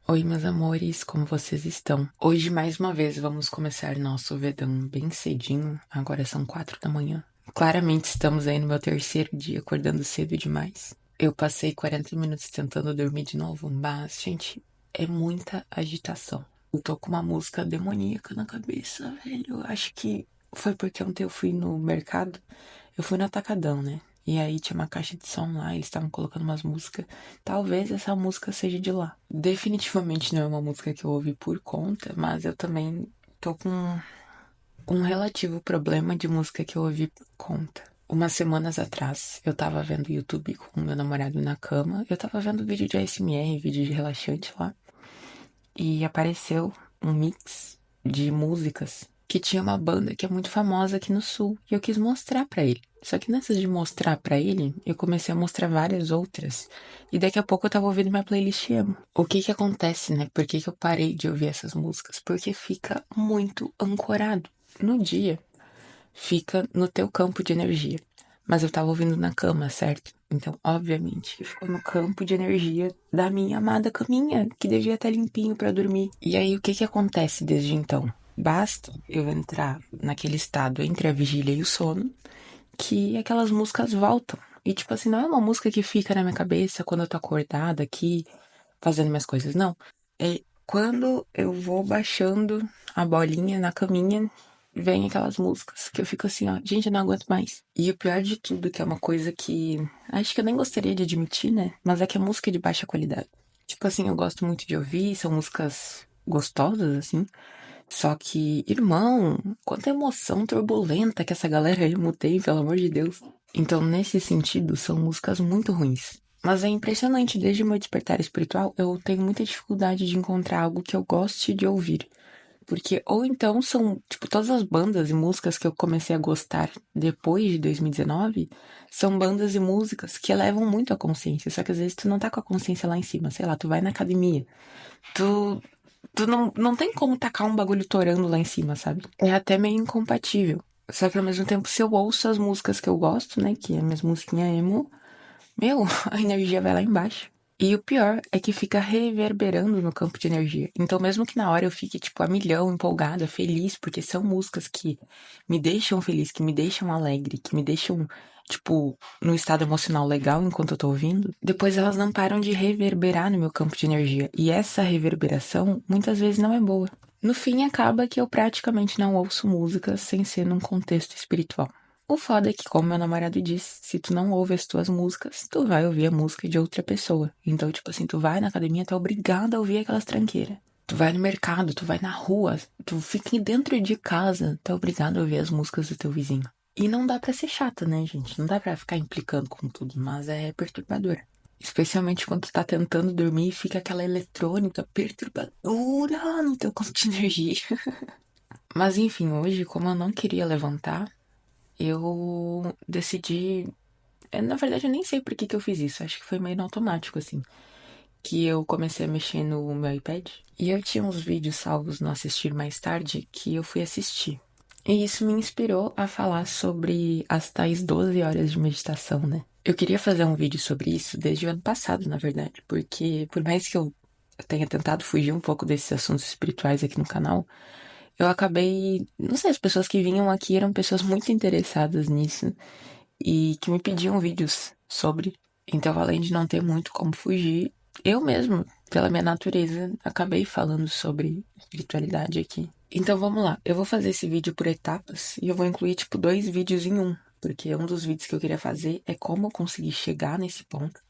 Oi, meus amores, como vocês estão? Hoje, mais uma vez, vamos começar nosso Vedão bem cedinho. Agora são 4 da manhã. Claramente estamos aí no meu terceiro dia, acordando cedo demais. Eu passei 40 minutos tentando dormir de novo, mas, gente, é muita agitação. Eu tô com uma música demoníaca na cabeça, velho. Eu acho que foi porque ontem eu fui no mercado. Eu fui no Atacadão, né? E aí tinha uma caixa de som lá, eles estavam colocando umas músicas. Talvez essa música seja de lá. Definitivamente não é uma música que eu ouvi por conta, mas eu também tô com um relativo problema de música que eu ouvi por conta. Umas semanas atrás, eu tava vendo YouTube com meu namorado na cama. Eu tava vendo vídeo de ASMR, vídeo de relaxante lá. E apareceu um mix de músicas que tinha uma banda que é muito famosa aqui no sul. E eu quis mostrar pra ele. Só que nessas de mostrar pra ele, eu comecei a mostrar várias outras. E daqui a pouco eu tava ouvindo minha playlist emo. O que que acontece, né? Por que que eu parei de ouvir essas músicas? Porque fica muito ancorado. No dia, fica no teu campo de energia. Mas eu tava ouvindo na cama, certo? Então, obviamente, ficou no campo de energia da minha amada caminha, que devia estar limpinho pra dormir. E aí, o que que acontece desde então? Basta eu entrar naquele estado entre a vigília e o sono, que aquelas músicas voltam. E, tipo assim, não é uma música que fica na minha cabeça quando eu tô acordada aqui, fazendo minhas coisas, não. É quando eu vou baixando a bolinha na caminha, vem aquelas músicas que eu fico assim, ó, gente, eu não aguento mais. E o pior de tudo, que é uma coisa que acho que eu nem gostaria de admitir, né? Mas é que é música de baixa qualidade. Tipo assim, eu gosto muito de ouvir, são músicas gostosas, assim. Só que, irmão, quanta emoção turbulenta que essa galera aí tem, pelo amor de Deus. Então, nesse sentido, são músicas muito ruins. Mas é impressionante, desde o meu despertar espiritual, eu tenho muita dificuldade de encontrar algo que eu goste de ouvir. Porque, ou então são, tipo, todas as bandas e músicas que eu comecei a gostar depois de 2019 são bandas e músicas que elevam muito a consciência. Só que às vezes tu não tá com a consciência lá em cima, sei lá, tu vai na academia, tu, tu não tem como tacar um bagulho torando lá em cima, sabe? É até meio incompatível. Só que ao mesmo tempo, se eu ouço as músicas que eu gosto, né, que é minhas musiquinhas emo, meu, a energia vai lá embaixo. E o pior é que fica reverberando no campo de energia. Então, mesmo que na hora eu fique, tipo, a milhão, empolgada, feliz, porque são músicas que me deixam feliz, que me deixam alegre, que me deixam, tipo, num estado emocional legal enquanto eu tô ouvindo, depois elas não param de reverberar no meu campo de energia. E essa reverberação muitas vezes não é boa. No fim, acaba que eu praticamente não ouço músicas sem ser num contexto espiritual. O foda é que, como meu namorado disse, se tu não ouve as tuas músicas, tu vai ouvir a música de outra pessoa. Então, tipo assim, tu vai na academia, tu é obrigado a ouvir aquelas tranqueiras. Tu vai no mercado, tu vai na rua, tu fica dentro de casa, tu é obrigado a ouvir as músicas do teu vizinho. E não dá pra ser chata, né, gente? Não dá pra ficar implicando com tudo, mas é perturbador. Especialmente quando tu tá tentando dormir e fica aquela eletrônica perturbadora no teu campo de energia. Mas enfim, hoje, como eu não queria levantar, eu decidi. Na verdade, eu nem sei por que que eu fiz isso. Acho que foi meio no automático, assim. Que eu comecei a mexer no meu iPad. E eu tinha uns vídeos salvos no Assistir Mais Tarde que eu fui assistir. E isso me inspirou a falar sobre as tais 12 horas de meditação, né? Eu queria fazer um vídeo sobre isso desde o ano passado, na verdade. Porque, por mais que eu tenha tentado fugir um pouco desses assuntos espirituais aqui no canal, eu acabei. Não sei, as pessoas que vinham aqui eram pessoas muito interessadas nisso e que me pediam vídeos sobre. Então, além de não ter muito como fugir, eu mesmo, pela minha natureza, acabei falando sobre espiritualidade aqui. Então vamos lá, eu vou fazer esse vídeo por etapas e eu vou incluir tipo 2 vídeos em um, porque um dos vídeos que eu queria fazer é como eu consegui chegar nesse ponto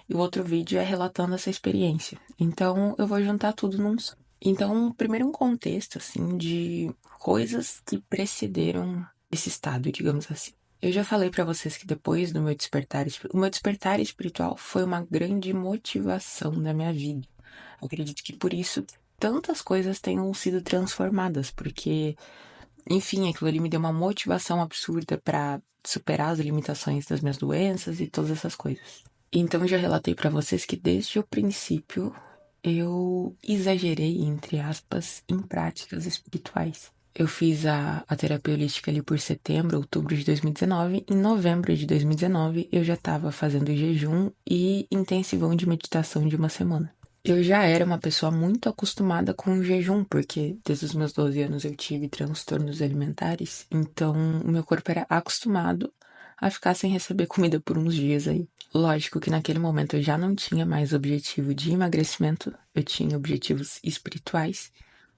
e o outro vídeo é relatando essa experiência. Então eu vou juntar tudo num só. Então, primeiro um contexto assim de coisas que precederam esse estado, digamos assim. Eu já falei pra vocês que depois do meu despertar, o meu despertar espiritual foi uma grande motivação da minha vida. Eu acredito que por isso tantas coisas tenham sido transformadas, porque, enfim, aquilo ali me deu uma motivação absurda pra superar as limitações das minhas doenças e todas essas coisas. Então, já relatei pra vocês que desde o princípio eu exagerei, entre aspas, em práticas espirituais. Eu fiz a terapia holística ali por setembro, outubro de 2019. Em novembro de 2019, eu já estava fazendo jejum e intensivão de meditação de uma semana. Eu já era uma pessoa muito acostumada com o jejum, porque desde os meus 12 anos eu tive transtornos alimentares, então o meu corpo era acostumado a ficar sem receber comida por uns dias aí. Lógico que naquele momento eu já não tinha mais objetivo de emagrecimento, eu tinha objetivos espirituais,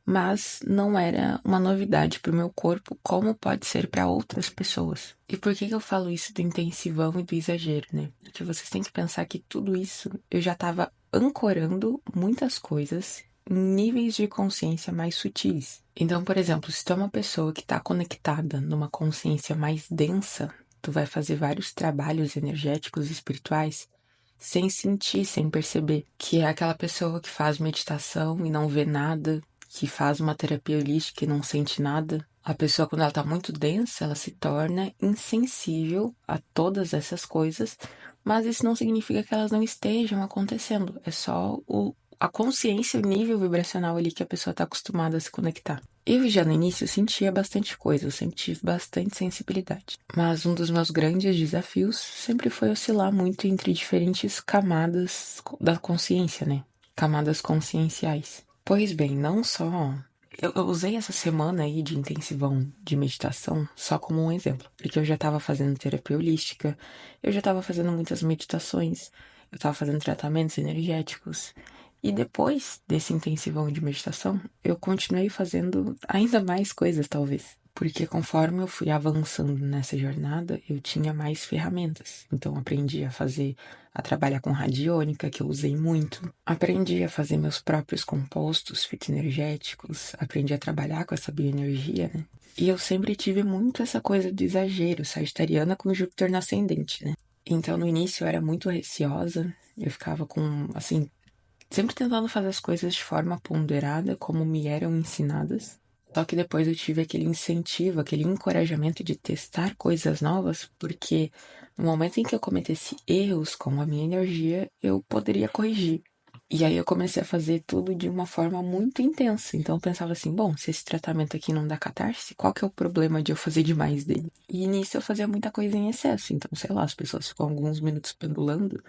mas não era uma novidade para o meu corpo, como pode ser para outras pessoas. E por que eu falo isso do intensivão e do exagero, né? Porque vocês têm que pensar que tudo isso eu já estava ancorando muitas coisas em níveis de consciência mais sutis. Então, por exemplo, se tu é uma pessoa que está conectada numa consciência mais densa, tu vai fazer vários trabalhos energéticos e espirituais sem sentir, sem perceber, que é aquela pessoa que faz meditação e não vê nada, que faz uma terapia holística e não sente nada. A pessoa, quando ela tá muito densa, ela se torna insensível a todas essas coisas, mas isso não significa que elas não estejam acontecendo. É só a consciência, o nível vibracional ali que a pessoa está acostumada a se conectar. Eu já no início sentia bastante coisa, eu sempre tive bastante sensibilidade. Mas um dos meus grandes desafios sempre foi oscilar muito entre diferentes camadas da consciência, né? Camadas conscienciais. Pois bem, não só. Eu usei essa semana aí de intensivão de meditação só como um exemplo, porque eu já estava fazendo terapia holística, eu já estava fazendo muitas meditações, eu estava fazendo tratamentos energéticos. E depois desse intensivão de meditação, eu continuei fazendo ainda mais coisas, talvez. Porque conforme eu fui avançando nessa jornada, eu tinha mais ferramentas. Então aprendi a fazer, a trabalhar com radiônica, que eu usei muito. Aprendi a fazer meus próprios compostos fitoenergéticos, aprendi a trabalhar com essa bioenergia, né? E eu sempre tive muito essa coisa do exagero, sagitariana com Júpiter no ascendente, né? Então no início eu era muito receosa, eu ficava com, assim, sempre tentando fazer as coisas de forma ponderada, como me eram ensinadas. Só que depois eu tive aquele incentivo, aquele encorajamento de testar coisas novas, porque no momento em que eu cometesse erros com a minha energia, eu poderia corrigir. E aí eu comecei a fazer tudo de uma forma muito intensa. Então eu pensava assim, bom, se esse tratamento aqui não dá catarse, qual que é o problema de eu fazer demais dele? E nisso eu fazia muita coisa em excesso. Então, sei lá, as pessoas ficam alguns minutos pendulando,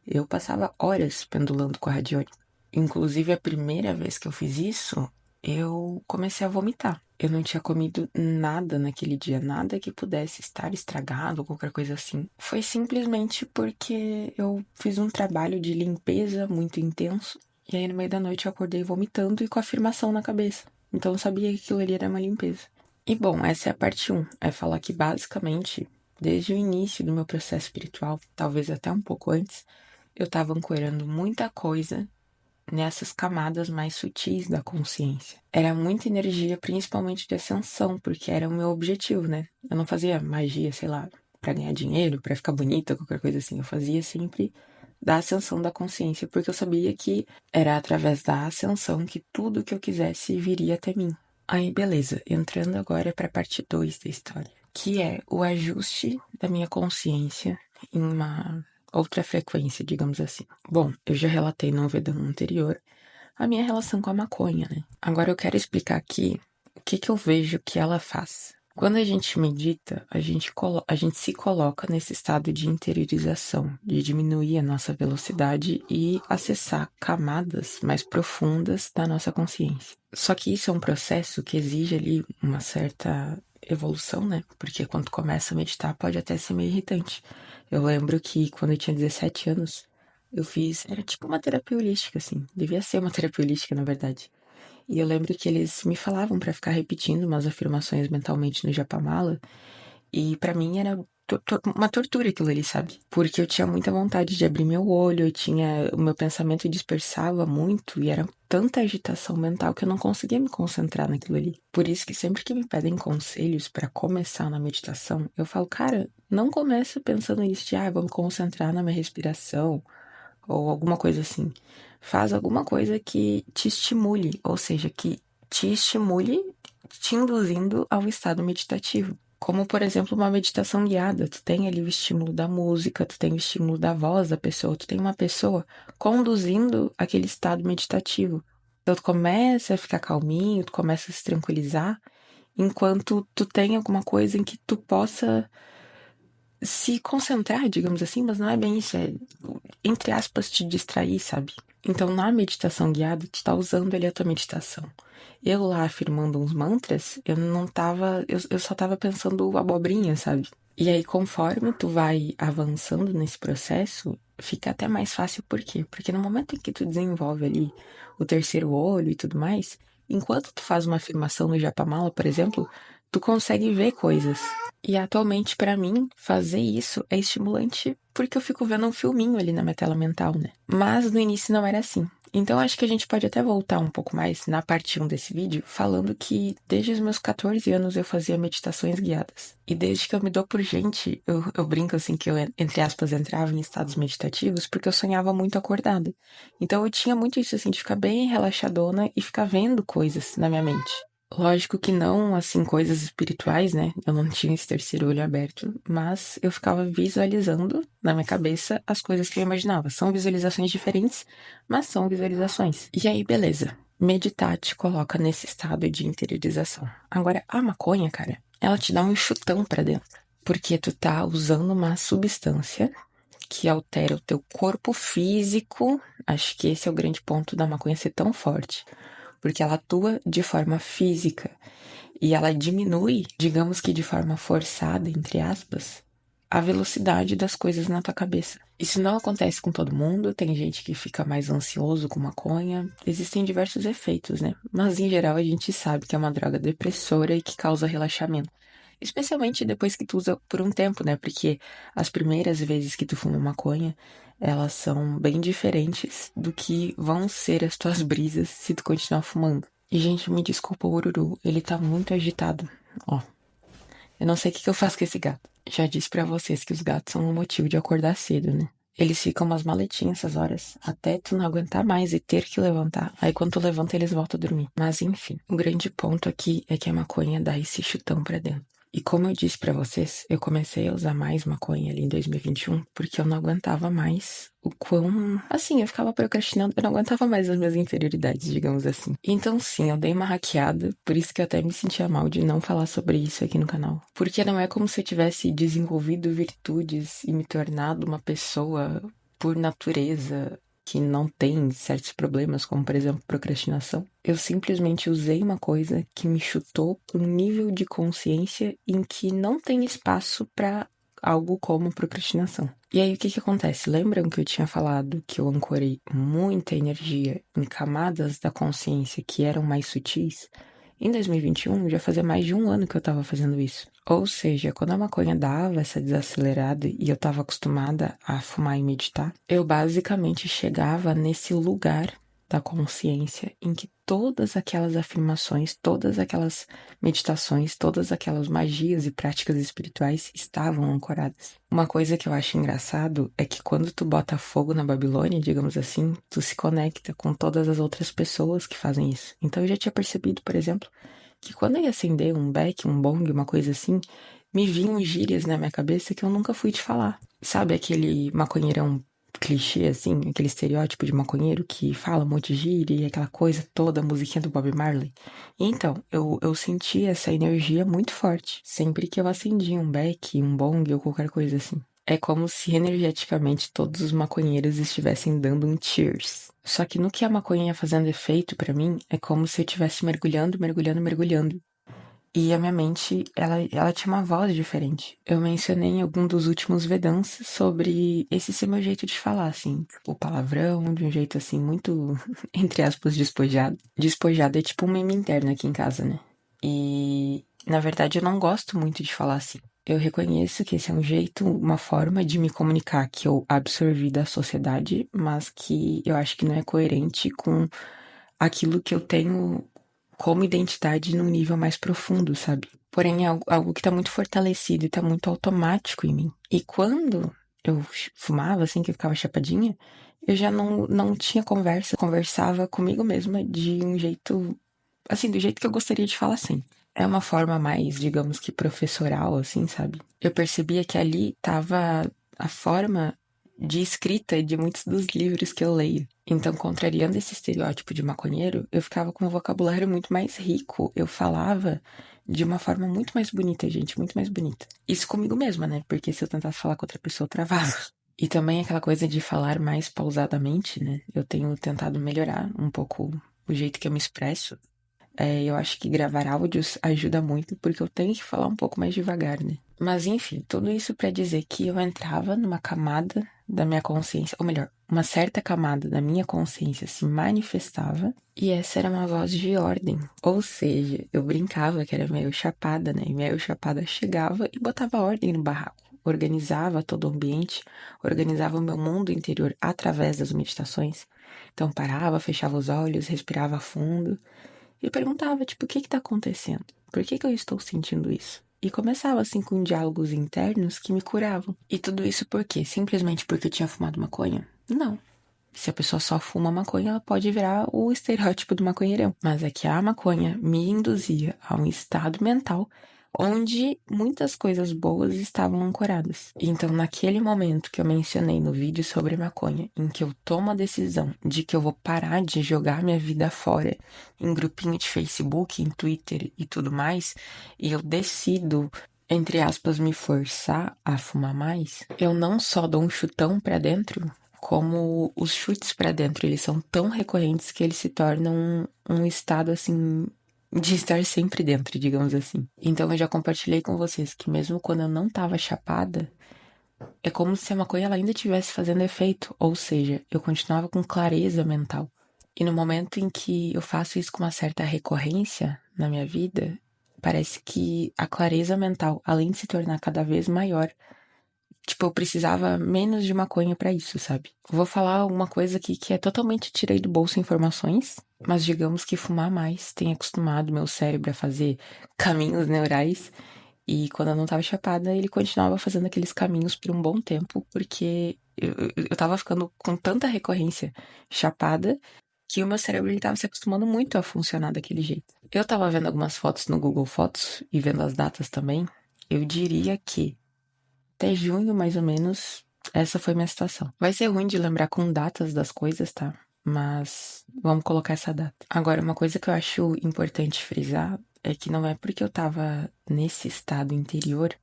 eu passava horas pendulando com a radiônica. Inclusive, a primeira vez que eu fiz isso, eu comecei a vomitar. Eu não tinha comido nada naquele dia, nada que pudesse estar estragado ou qualquer coisa assim. Foi simplesmente porque eu fiz um trabalho de limpeza muito intenso. E aí, no meio da noite, eu acordei vomitando e com a afirmação na cabeça. Então, eu sabia que aquilo ali era uma limpeza. E bom, essa é a parte um. É falar que basicamente, desde o início do meu processo espiritual, talvez até um pouco antes, eu estava ancorando muita coisa nessas camadas mais sutis da consciência. Era muita energia, principalmente de ascensão, porque era o meu objetivo, né? Eu não fazia magia, sei lá, pra ganhar dinheiro, pra ficar bonita, qualquer coisa assim. Eu fazia sempre da ascensão da consciência, porque eu sabia que era através da ascensão que tudo que eu quisesse viria até mim. Aí, beleza, entrando agora para a parte 2 da história, que é o ajuste da minha consciência em uma outra frequência, digamos assim. Bom, eu já relatei no Vedana anterior a minha relação com a maconha, né? Agora eu quero explicar aqui o que que eu vejo que ela faz. Quando a gente medita, a gente se coloca nesse estado de interiorização, de diminuir a nossa velocidade e acessar camadas mais profundas da nossa consciência. Só que isso é um processo que exige ali uma certa evolução, né? Porque quando começa a meditar pode até ser meio irritante. Eu lembro que quando eu tinha 17 anos, eu fiz, era tipo uma terapia holística, assim. Devia ser uma terapia holística, na verdade. E eu lembro que eles me falavam pra ficar repetindo umas afirmações mentalmente no Japamala. E pra mim era uma tortura aquilo ali, sabe? Porque eu tinha muita vontade de abrir meu olho, o meu pensamento dispersava muito e era tanta agitação mental que eu não conseguia me concentrar naquilo ali. Por isso que sempre que me pedem conselhos pra começar na meditação, eu falo, cara, não começa pensando nisso de, vou me concentrar na minha respiração ou alguma coisa assim. Faz alguma coisa que te estimule, ou seja, que te estimule te induzindo ao estado meditativo. Como, por exemplo, uma meditação guiada. Tu tem ali o estímulo da música, tu tem o estímulo da voz da pessoa, tu tem uma pessoa conduzindo aquele estado meditativo. Então, tu começa a ficar calminho, tu começa a se tranquilizar, enquanto tu tem alguma coisa em que tu possa se concentrar, digamos assim, mas não é bem isso, é, entre aspas, te distrair, sabe? Então, na meditação guiada, tu tá usando ali a tua meditação. Eu lá afirmando uns mantras, eu não tava, eu só tava pensando abobrinha, sabe? E aí, conforme tu vai avançando nesse processo, fica até mais fácil, por quê? Porque no momento em que tu desenvolve ali o terceiro olho e tudo mais, enquanto tu faz uma afirmação no Japamala, por exemplo, tu consegue ver coisas. E atualmente, pra mim, fazer isso é estimulante porque eu fico vendo um filminho ali na minha tela mental, né? Mas no início não era assim. Então acho que a gente pode até voltar um pouco mais na parte 1 desse vídeo, falando que desde os meus 14 anos eu fazia meditações guiadas. E desde que eu me dou por gente, eu brinco assim que eu, entre aspas, entrava em estados meditativos porque eu sonhava muito acordada. Então eu tinha muito isso assim de ficar bem relaxadona e ficar vendo coisas na minha mente. Lógico que não, assim, coisas espirituais, né? Eu não tinha esse terceiro olho aberto, mas eu ficava visualizando na minha cabeça as coisas que eu imaginava. São visualizações diferentes, mas são visualizações. E aí, beleza. Meditar te coloca nesse estado de interiorização. Agora, a maconha, cara, ela te dá um chutão pra dentro. Porque tu tá usando uma substância que altera o teu corpo físico. Acho que esse é o grande ponto da maconha ser tão forte porque ela atua de forma física e ela diminui, digamos que de forma forçada, entre aspas, a velocidade das coisas na tua cabeça. Isso não acontece com todo mundo, tem gente que fica mais ansioso com maconha, existem diversos efeitos, né? Mas em geral a gente sabe que é uma droga depressora e que causa relaxamento. Especialmente depois que tu usa por um tempo, né? Porque as primeiras vezes que tu fuma maconha, elas são bem diferentes do que vão ser as tuas brisas se tu continuar fumando. E, gente, me desculpa o Ururu, ele tá muito agitado. Ó, eu não sei o que eu faço com esse gato. Já disse pra vocês que os gatos são um motivo de acordar cedo, né? Eles ficam umas maletinhas essas horas, até tu não aguentar mais e ter que levantar. Aí quando tu levanta, eles voltam a dormir. Mas enfim, o grande ponto aqui é que a maconha dá esse chutão pra dentro. E como eu disse pra vocês, eu comecei a usar mais maconha ali em 2021 porque eu não aguentava mais o quão... Assim, eu ficava procrastinando, eu não aguentava mais as minhas inferioridades, digamos assim. Então sim, eu dei uma hackeada, por isso que eu até me sentia mal de não falar sobre isso aqui no canal. Porque não é como se eu tivesse desenvolvido virtudes e me tornado uma pessoa por natureza que não tem certos problemas, como por exemplo procrastinação. Eu simplesmente usei uma coisa que me chutou para um nível de consciência em que não tem espaço para algo como procrastinação. E aí o que que acontece? Lembram que eu tinha falado que eu ancorei muita energia em camadas da consciência que eram mais sutis? Em 2021, já fazia mais de um ano que eu tava fazendo isso. Ou seja, quando a maconha dava essa desacelerada e eu tava acostumada a fumar e meditar, eu basicamente chegava nesse lugar da consciência em que todas aquelas afirmações, todas aquelas meditações, todas aquelas magias e práticas espirituais estavam ancoradas. Uma coisa que eu acho engraçado é que quando tu bota fogo na Babilônia, digamos assim, tu se conecta com todas as outras pessoas que fazem isso. Então eu já tinha percebido, por exemplo, que quando eu ia acender um beck, um bong, uma coisa assim, me vinham gírias na minha cabeça que eu nunca fui te falar. Sabe aquele maconheirão clichê, assim, aquele estereótipo de maconheiro que fala um monte de gíria e aquela coisa toda, a musiquinha do Bob Marley? Então, eu sentia essa energia muito forte sempre que eu acendia um beck, um bong ou qualquer coisa assim. É como se energeticamente todos os maconheiros estivessem dando um cheers. Só que no que a maconha ia fazendo efeito pra mim, é como se eu estivesse mergulhando, mergulhando, mergulhando. E a minha mente, ela tinha uma voz diferente. Eu mencionei em algum dos últimos Vedans sobre esse ser meu jeito de falar, assim. O palavrão, de um jeito, assim, muito, entre aspas, despojado. Despojado é tipo um meme interno aqui em casa, né? E, na verdade, eu não gosto muito de falar assim. Eu reconheço que esse é um jeito, uma forma de me comunicar que eu absorvi da sociedade, mas que eu acho que não é coerente com aquilo que eu tenho como identidade num nível mais profundo, sabe? Porém, é algo que tá muito fortalecido e tá muito automático em mim. E quando eu fumava, assim, que eu ficava chapadinha, eu já não tinha conversa, conversava comigo mesma de um jeito, assim, do jeito que eu gostaria de falar assim. É uma forma mais, digamos que professoral, assim, sabe? Eu percebia que ali tava a forma de escrita de muitos dos livros que eu leio. Então, contrariando esse estereótipo de maconheiro, eu ficava com um vocabulário muito mais rico. Eu falava de uma forma muito mais bonita, gente, muito mais bonita. Isso comigo mesma, né? Porque se eu tentasse falar com outra pessoa, eu travava. E também aquela coisa de falar mais pausadamente, né? Eu tenho tentado melhorar um pouco o jeito que eu me expresso. Eu acho que gravar áudios ajuda muito, porque eu tenho que falar um pouco mais devagar, né? Mas enfim, tudo isso pra dizer que eu entrava numa camada da minha consciência, ou melhor, uma certa camada da minha consciência se manifestava, e essa era uma voz de ordem. Ou seja, eu brincava que era meio chapada, né? E meio chapada chegava e botava ordem no barraco. Organizava todo o ambiente, organizava o meu mundo interior através das meditações. Então parava, fechava os olhos, respirava fundo e perguntava, tipo, o que que tá acontecendo? Por que que eu estou sentindo isso? E começava assim com diálogos internos que me curavam. E tudo isso por quê? Simplesmente porque eu tinha fumado maconha? Não. Se a pessoa só fuma maconha, ela pode virar o estereótipo do maconheirão. Mas é que a maconha me induzia a um estado mental onde muitas coisas boas estavam ancoradas. Então, naquele momento que eu mencionei no vídeo sobre maconha, em que eu tomo a decisão de que eu vou parar de jogar minha vida fora em grupinho de Facebook, em Twitter e tudo mais, e eu decido, entre aspas, me forçar a fumar mais, eu não só dou um chutão pra dentro, como os chutes pra dentro, eles são tão recorrentes que eles se tornam um estado assim de estar sempre dentro, digamos assim. Então eu já compartilhei com vocês que mesmo quando eu não tava chapada, é como se a maconha ela ainda estivesse fazendo efeito, ou seja, eu continuava com clareza mental. E no momento em que eu faço isso com uma certa recorrência na minha vida, parece que a clareza mental, além de se tornar cada vez maior, tipo, eu precisava menos de maconha pra isso, sabe? Vou falar uma coisa aqui que é totalmente tirei do bolso informações, mas digamos que fumar mais tem acostumado meu cérebro a fazer caminhos neurais. E quando eu não tava chapada, ele continuava fazendo aqueles caminhos por um bom tempo, porque eu tava ficando com tanta recorrência chapada que o meu cérebro ele tava se acostumando muito a funcionar daquele jeito. Eu tava vendo algumas fotos no Google Fotos e vendo as datas também. Eu diria que até junho, mais ou menos, essa foi minha situação. Vai ser ruim de lembrar com datas das coisas, tá? Mas vamos colocar essa data. Agora, uma coisa que eu acho importante frisar é que não é porque eu tava nesse estado interior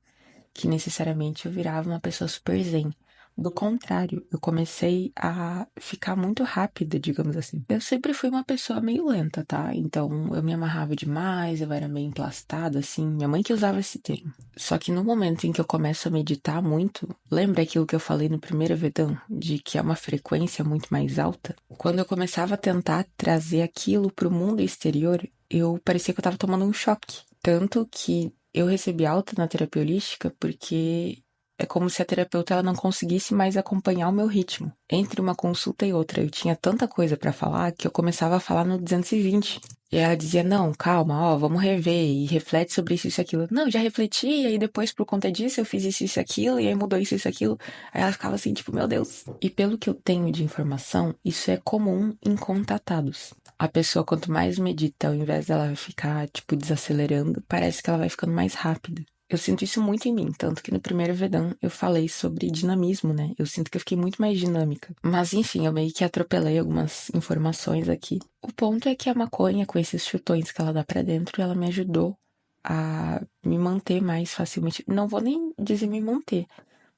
que necessariamente eu virava uma pessoa super zen. Do contrário, eu comecei a ficar muito rápida, digamos assim. Eu sempre fui uma pessoa meio lenta, tá? Então eu me amarrava demais, eu era meio emplastada, assim. Minha mãe que usava esse termo. Só que no momento em que eu começo a meditar muito, lembra aquilo que eu falei no primeiro Vedam, de que é uma frequência muito mais alta? Quando eu começava a tentar trazer aquilo pro mundo exterior, eu parecia que eu tava tomando um choque. Tanto que eu recebi alta na terapia holística porque é como se a terapeuta ela não conseguisse mais acompanhar o meu ritmo. Entre uma consulta e outra, eu tinha tanta coisa pra falar que eu começava a falar no 220. E ela dizia, não, calma, ó, vamos rever e reflete sobre isso e aquilo. Não, já refleti, e aí depois, por conta disso, eu fiz isso e aquilo, e aí mudou isso e aquilo. Aí ela ficava assim, tipo, meu Deus. E pelo que eu tenho de informação, isso é comum em contatados. A pessoa, quanto mais medita, ao invés dela ficar, tipo, desacelerando, parece que ela vai ficando mais rápida. Eu sinto isso muito em mim, tanto que no primeiro Vedam eu falei sobre dinamismo, né? Eu sinto que eu fiquei muito mais dinâmica. Mas enfim, eu meio que atropelei algumas informações aqui. O ponto é que a maconha, com esses chutões que ela dá pra dentro, ela me ajudou a me manter mais facilmente. Não vou nem dizer me manter,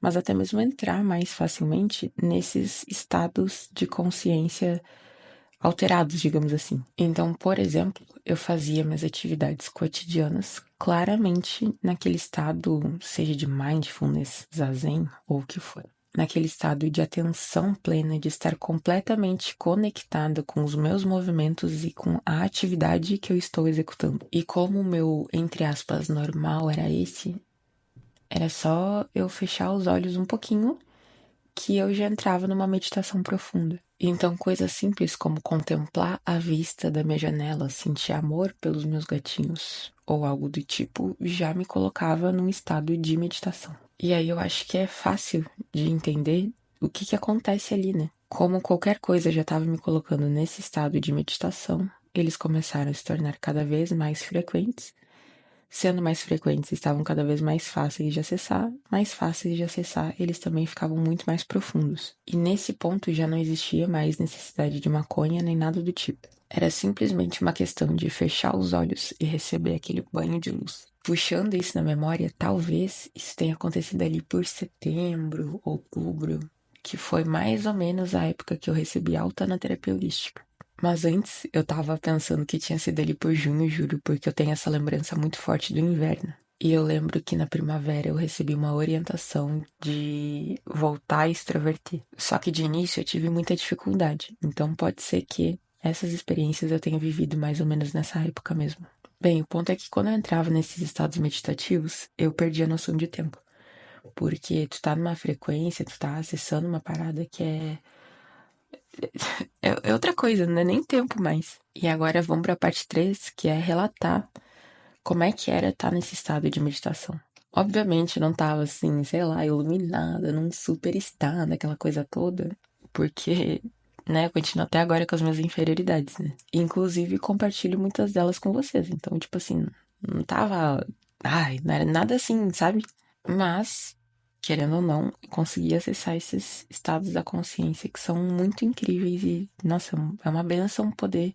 mas até mesmo entrar mais facilmente nesses estados de consciência alterados, digamos assim. Então, por exemplo, eu fazia minhas atividades cotidianas claramente naquele estado, seja de mindfulness, zazen ou o que for. Naquele estado de atenção plena, de estar completamente conectada com os meus movimentos e com a atividade que eu estou executando. E como o meu, entre aspas, normal era esse, era só eu fechar os olhos um pouquinho que eu já entrava numa meditação profunda. Então, coisas simples como contemplar a vista da minha janela, sentir amor pelos meus gatinhos ou algo do tipo, já me colocava num estado de meditação. E aí eu acho que é fácil de entender o que que acontece ali, né? Como qualquer coisa já estava me colocando nesse estado de meditação, eles começaram a se tornar cada vez mais frequentes, sendo mais frequentes, estavam cada vez mais fáceis de acessar, eles também ficavam muito mais profundos. E nesse ponto já não existia mais necessidade de maconha nem nada do tipo. Era simplesmente uma questão de fechar os olhos e receber aquele banho de luz. Puxando isso na memória, talvez isso tenha acontecido ali por setembro, outubro, que foi mais ou menos a época que eu recebi alta na terapia holística. Mas antes eu tava pensando que tinha sido ali por junho, julho, porque eu tenho essa lembrança muito forte do inverno. E eu lembro que na primavera eu recebi uma orientação de voltar a extroverter. Só que de início eu tive muita dificuldade. Então pode ser que essas experiências eu tenha vivido mais ou menos nessa época mesmo. Bem, o ponto é que quando eu entrava nesses estados meditativos, eu perdia a noção de tempo. Porque tu tá numa frequência, tu tá acessando uma parada que é outra coisa, não é nem tempo mais. E agora vamos pra parte 3, que é relatar como é que era estar nesse estado de meditação. Obviamente não tava assim, sei lá, iluminada, num super estado, aquela coisa toda, porque, né, eu continuo até agora com as minhas inferioridades, né? Inclusive compartilho muitas delas com vocês, então, tipo assim, não tava, ai, não era nada assim, sabe? Mas, querendo ou não, consegui acessar esses estados da consciência que são muito incríveis e, nossa, é uma benção poder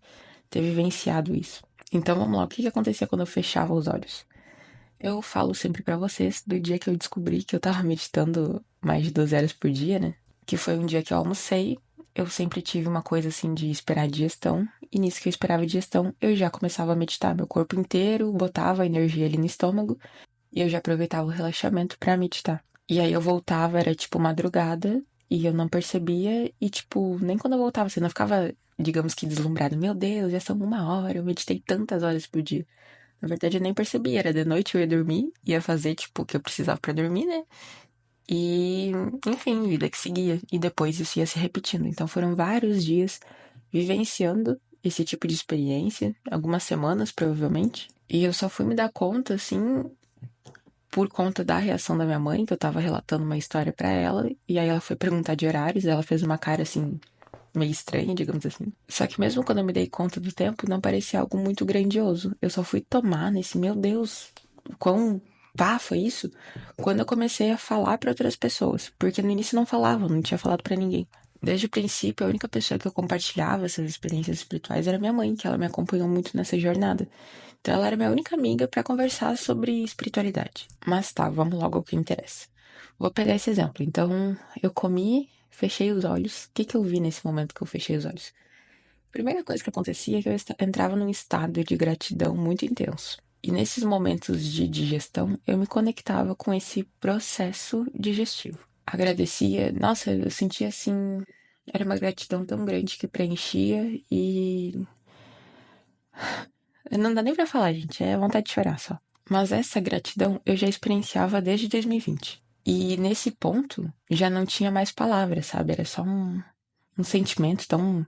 ter vivenciado isso. Então vamos lá, o que acontecia quando eu fechava os olhos? Eu falo sempre pra vocês do dia que eu descobri que eu tava meditando mais de 12 horas por dia, né? Que foi um dia que eu almocei. Eu sempre tive uma coisa assim de esperar a digestão. E nisso que eu esperava a digestão, eu já começava a meditar meu corpo inteiro, botava a energia ali no estômago e eu já aproveitava o relaxamento pra meditar. E aí eu voltava, era tipo madrugada, e eu não percebia, e tipo, nem quando eu voltava, assim, eu não ficava, digamos que deslumbrada. Meu Deus, já são 1 hora, eu meditei tantas horas por dia. Na verdade, eu nem percebia, era de noite, eu ia dormir, ia fazer, tipo, o que eu precisava pra dormir, né? E, enfim, vida que seguia. E depois isso ia se repetindo. Então foram vários dias vivenciando esse tipo de experiência, algumas semanas, provavelmente. E eu só fui me dar conta, assim, por conta da reação da minha mãe, que eu tava relatando uma história pra ela, e aí ela foi perguntar de horários, ela fez uma cara assim, meio estranha, digamos assim. Só que mesmo quando eu me dei conta do tempo, não parecia algo muito grandioso. Eu só fui tomar nesse, meu Deus, quão pá foi isso? Quando eu comecei a falar pra outras pessoas, porque no início eu não falava, não tinha falado pra ninguém. Desde o princípio, a única pessoa que eu compartilhava essas experiências espirituais era minha mãe, que ela me acompanhou muito nessa jornada. Então ela era minha única amiga para conversar sobre espiritualidade. Mas tá, vamos logo ao que interessa. Vou pegar esse exemplo. Então, eu comi, fechei os olhos. O que que eu vi nesse momento que eu fechei os olhos? A primeira coisa que acontecia é que eu entrava num estado de gratidão muito intenso. E nesses momentos de digestão, eu me conectava com esse processo digestivo. Agradecia, nossa, eu sentia assim, era uma gratidão tão grande que preenchia e não dá nem pra falar, gente, é vontade de chorar só. Mas essa gratidão eu já experienciava desde 2020. E nesse ponto já não tinha mais palavras, sabe? Era só um sentimento tão.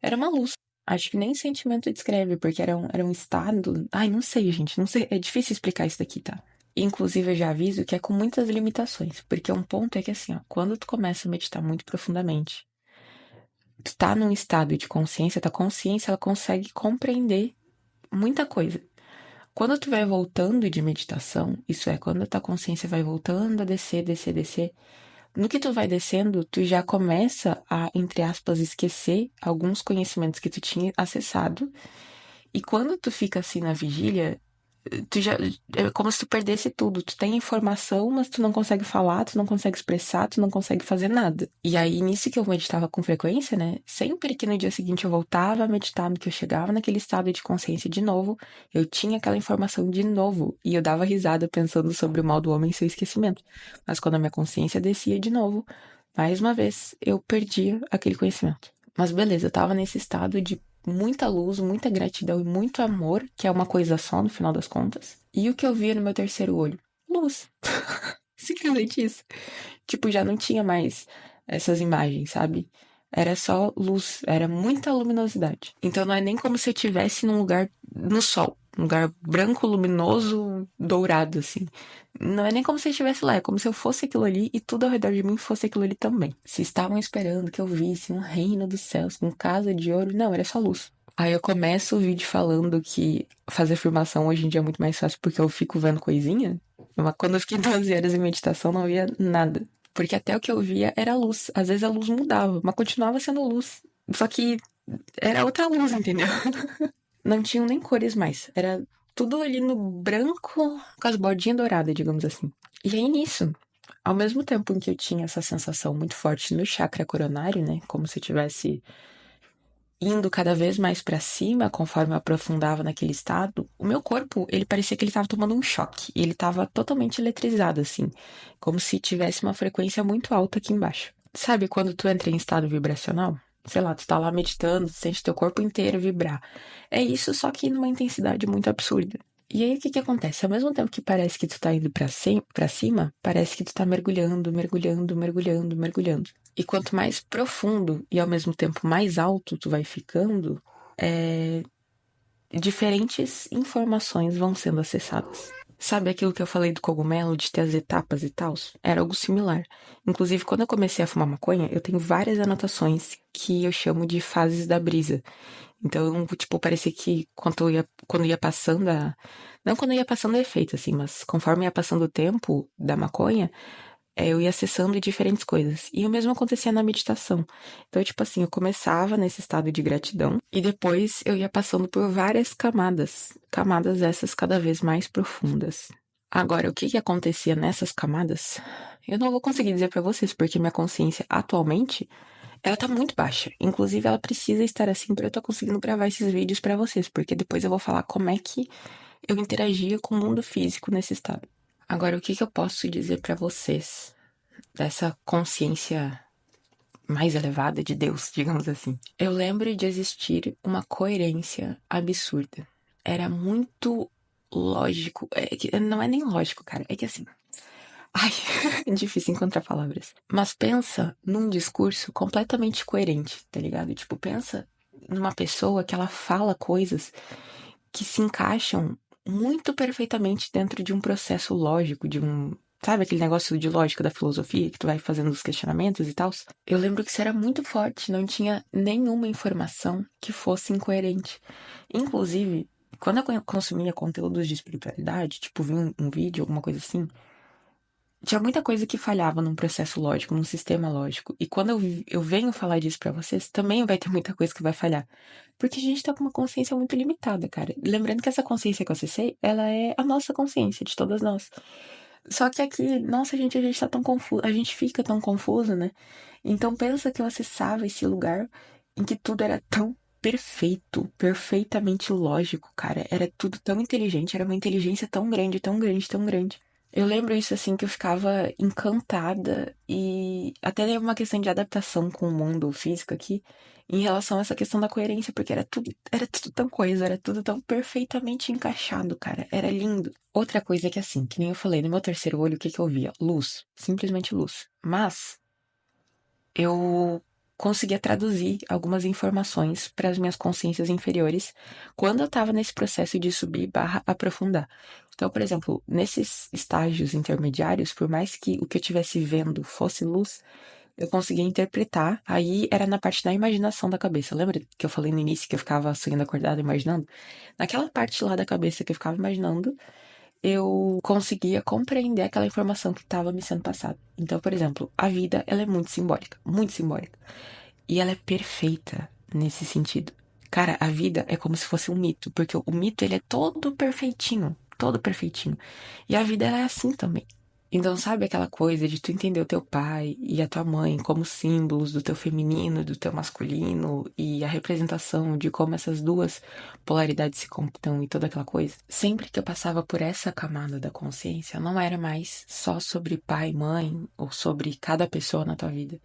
Era uma luz. Acho que nem sentimento descreve, porque era um estado. Ai, não sei, gente, não sei. É difícil explicar isso daqui, tá? Inclusive, eu já aviso que é com muitas limitações, porque um ponto é que assim, ó, quando tu começa a meditar muito profundamente, tu tá num estado de consciência, tua consciência ela consegue compreender muita coisa. Quando tu vai voltando de meditação, isso é, quando a tua consciência vai voltando a descer, descer, descer, no que tu vai descendo, tu já começa a, entre aspas, esquecer alguns conhecimentos que tu tinha acessado. E quando tu fica assim na vigília, tu já é como se tu perdesse tudo. Tu tem informação, mas tu não consegue falar, tu não consegue expressar, tu não consegue fazer nada. E aí, nisso que eu meditava com frequência, né? Sempre que no dia seguinte eu voltava a meditar, no que eu chegava naquele estado de consciência de novo, eu tinha aquela informação de novo. E eu dava risada pensando sobre o mal do homem e seu esquecimento. Mas quando a minha consciência descia de novo, mais uma vez, eu perdia aquele conhecimento. Mas beleza, eu tava nesse estado de muita luz, muita gratidão e muito amor, que é uma coisa só no final das contas. E o que eu via no meu terceiro olho? Luz. Simplesmente isso. Tipo, já não tinha mais essas imagens, sabe? Era só luz, era muita luminosidade. Então não é nem como se eu estivesse num lugar no sol, um lugar branco, luminoso, dourado, assim. Não é nem como se eu estivesse lá, é como se eu fosse aquilo ali e tudo ao redor de mim fosse aquilo ali também. Se estavam esperando que eu visse um reino dos céus com casa de ouro, não, era só luz. Aí eu começo o vídeo falando que fazer afirmação hoje em dia é muito mais fácil porque eu fico vendo coisinha. Mas quando eu fiquei 12 horas em meditação, não via nada. Porque até o que eu via era luz. Às vezes a luz mudava, mas continuava sendo luz. Só que era outra luz, entendeu? Não tinham nem cores mais. Era tudo ali no branco com as bordinhas douradas, digamos assim. E aí nisso, ao mesmo tempo em que eu tinha essa sensação muito forte no chakra coronário, né? Como se eu tivesse indo cada vez mais pra cima, conforme eu aprofundava naquele estado, o meu corpo, ele parecia que ele tava tomando um choque. E ele tava totalmente eletrizado, assim. Como se tivesse uma frequência muito alta aqui embaixo. Sabe quando tu entra em estado vibracional? Sei lá, tu tá lá meditando, tu sente teu corpo inteiro vibrar. É isso, só que numa intensidade muito absurda. E aí, o que que acontece? Ao mesmo tempo que parece que tu tá indo pra cima, parece que tu tá mergulhando, mergulhando, mergulhando, mergulhando. E quanto mais profundo e ao mesmo tempo mais alto tu vai ficando, é, diferentes informações vão sendo acessadas. Sabe aquilo que eu falei do cogumelo, de ter as etapas e tal? Era algo similar. Inclusive, quando eu comecei a fumar maconha, eu tenho várias anotações que eu chamo de fases da brisa. Então, tipo, parecia que quando ia passando a. Não quando ia passando o efeito, assim, mas conforme ia passando o tempo da maconha, eu ia acessando diferentes coisas. E o mesmo acontecia na meditação. Então, tipo assim, eu começava nesse estado de gratidão e depois eu ia passando por várias camadas, camadas essas cada vez mais profundas. Agora, o que que acontecia nessas camadas? Eu não vou conseguir dizer pra vocês, porque minha consciência atualmente, ela tá muito baixa. Inclusive, ela precisa estar assim pra eu estar conseguindo gravar esses vídeos pra vocês, porque depois eu vou falar como é que eu interagia com o mundo físico nesse estado. Agora, o que que eu posso dizer pra vocês dessa consciência mais elevada de Deus, digamos assim? Eu lembro de existir uma coerência absurda. Era muito lógico. Não é nem lógico, cara. É que assim. Ai, é difícil encontrar palavras. Mas pensa num discurso completamente coerente, tá ligado? Tipo, pensa numa pessoa que ela fala coisas que se encaixam muito perfeitamente dentro de um processo lógico, de um. Sabe aquele negócio de lógica da filosofia que tu vai fazendo os questionamentos e tal? Eu lembro que isso era muito forte, não tinha nenhuma informação que fosse incoerente. Inclusive, quando eu consumia conteúdos de espiritualidade, tipo, vi um vídeo, alguma coisa assim, tinha muita coisa que falhava num processo lógico, num sistema lógico. E quando eu venho falar disso pra vocês, também vai ter muita coisa que vai falhar. Porque a gente tá com uma consciência muito limitada, cara. Lembrando que essa consciência que eu acessei, ela é a nossa consciência, de todas nós. Só que aqui, nossa, a gente tá tão confuso, a gente fica tão confuso, né? Então pensa que eu acessava esse lugar em que tudo era tão perfeito, perfeitamente lógico, cara. Era tudo tão inteligente, era uma inteligência tão grande, tão grande, tão grande. Eu lembro isso assim que eu ficava encantada e até teve uma questão de adaptação com o mundo físico aqui em relação a essa questão da coerência, porque era tudo tão coisa, era tudo tão perfeitamente encaixado, cara. Era lindo. Outra coisa é que assim, que nem eu falei, no meu terceiro olho, o que que eu via? Luz, simplesmente luz. Mas eu conseguia traduzir algumas informações para as minhas consciências inferiores quando eu estava nesse processo de subir barra aprofundar. Então, por exemplo, nesses estágios intermediários, por mais que o que eu estivesse vendo fosse luz, eu conseguia interpretar. Aí era na parte da imaginação da cabeça. Lembra que eu falei no início que eu ficava sonhando acordada, imaginando? Naquela parte lá da cabeça que eu ficava imaginando, eu conseguia compreender aquela informação que estava me sendo passada. Então, por exemplo, a vida, ela é muito simbólica, muito simbólica. E ela é perfeita nesse sentido. Cara, a vida é como se fosse um mito, porque o mito ele é todo perfeitinho, todo perfeitinho. E a vida ela é assim também. Então, sabe aquela coisa de tu entender o teu pai e a tua mãe como símbolos do teu feminino, do teu masculino e a representação de como essas duas polaridades se compõem e toda aquela coisa? Sempre que eu passava por essa camada da consciência, não era mais só sobre pai, mãe ou sobre cada pessoa na tua vida.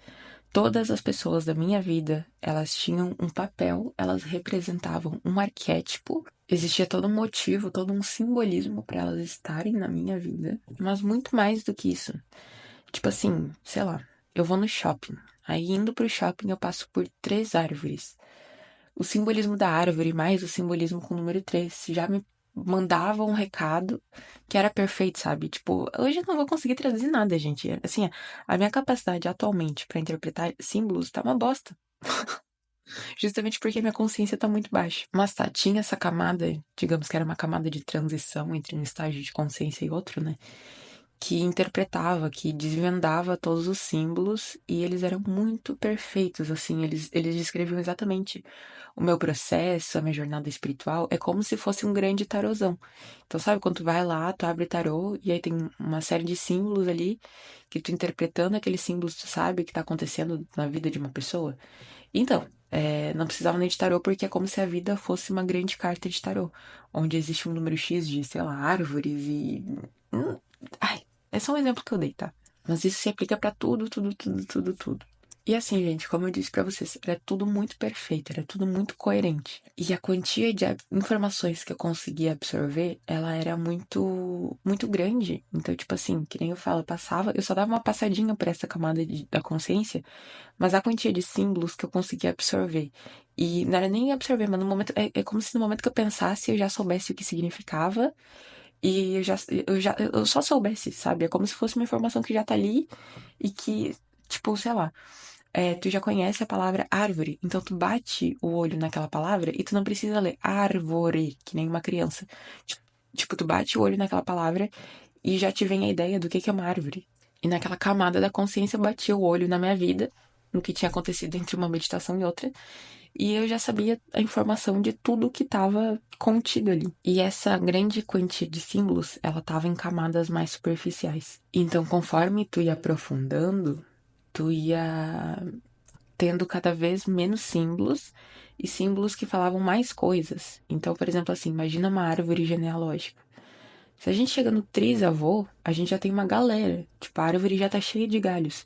Todas as pessoas da minha vida, elas tinham um papel, elas representavam um arquétipo, existia todo um motivo, todo um simbolismo para elas estarem na minha vida, mas muito mais do que isso. Tipo assim, sei lá, eu vou no shopping, aí indo pro shopping eu passo por três árvores. O simbolismo da árvore mais o simbolismo com o número 3 já me mandava um recado que era perfeito, sabe? Tipo, hoje eu não vou conseguir traduzir nada, gente. Assim, a minha capacidade atualmente pra interpretar símbolos tá uma bosta. Justamente porque minha consciência tá muito baixa. Mas tá, tinha essa camada, digamos que era uma camada de transição entre um estágio de consciência e outro, né? Que interpretava, que desvendava todos os símbolos e eles eram muito perfeitos, assim, eles descreviam exatamente o meu processo, a minha jornada espiritual, é como se fosse um grande tarozão. Então, sabe, quando tu vai lá, tu abre tarô e aí tem uma série de símbolos ali que tu interpretando aqueles símbolos, tu sabe o que tá acontecendo na vida de uma pessoa. Então, não precisava nem de tarô porque é como se a vida fosse uma grande carta de tarô, onde existe um número X de, sei lá, árvores e. Ai, é só um exemplo que eu dei, tá? Mas isso se aplica pra tudo, tudo, tudo, tudo, tudo. E assim, gente, como eu disse pra vocês, era tudo muito perfeito, era tudo muito coerente. E a quantia de informações que eu conseguia absorver, ela era muito, muito grande. Então, tipo assim, que nem eu falo, eu só dava uma passadinha por essa camada da consciência, mas a quantia de símbolos que eu conseguia absorver. E não era nem absorver, mas no momento, é como se no momento que eu pensasse, eu já soubesse o que significava. E eu só soubesse, sabe? É como se fosse uma informação que já tá ali e que, tipo, sei lá, tu já conhece a palavra árvore, então tu bate o olho naquela palavra e tu não precisa ler árvore, que nem uma criança. Tipo, tu bate o olho naquela palavra e já te vem a ideia do que é uma árvore. E naquela camada da consciência eu bati o olho na minha vida, no que tinha acontecido entre uma meditação e outra, e eu já sabia a informação de tudo que estava contido ali. E essa grande quantia de símbolos, ela estava em camadas mais superficiais. Então, conforme tu ia aprofundando, tu ia tendo cada vez menos símbolos e símbolos que falavam mais coisas. Então, por exemplo, assim, imagina uma árvore genealógica. Se a gente chega no trisavô, a gente já tem uma galera. Tipo, a árvore já tá cheia de galhos.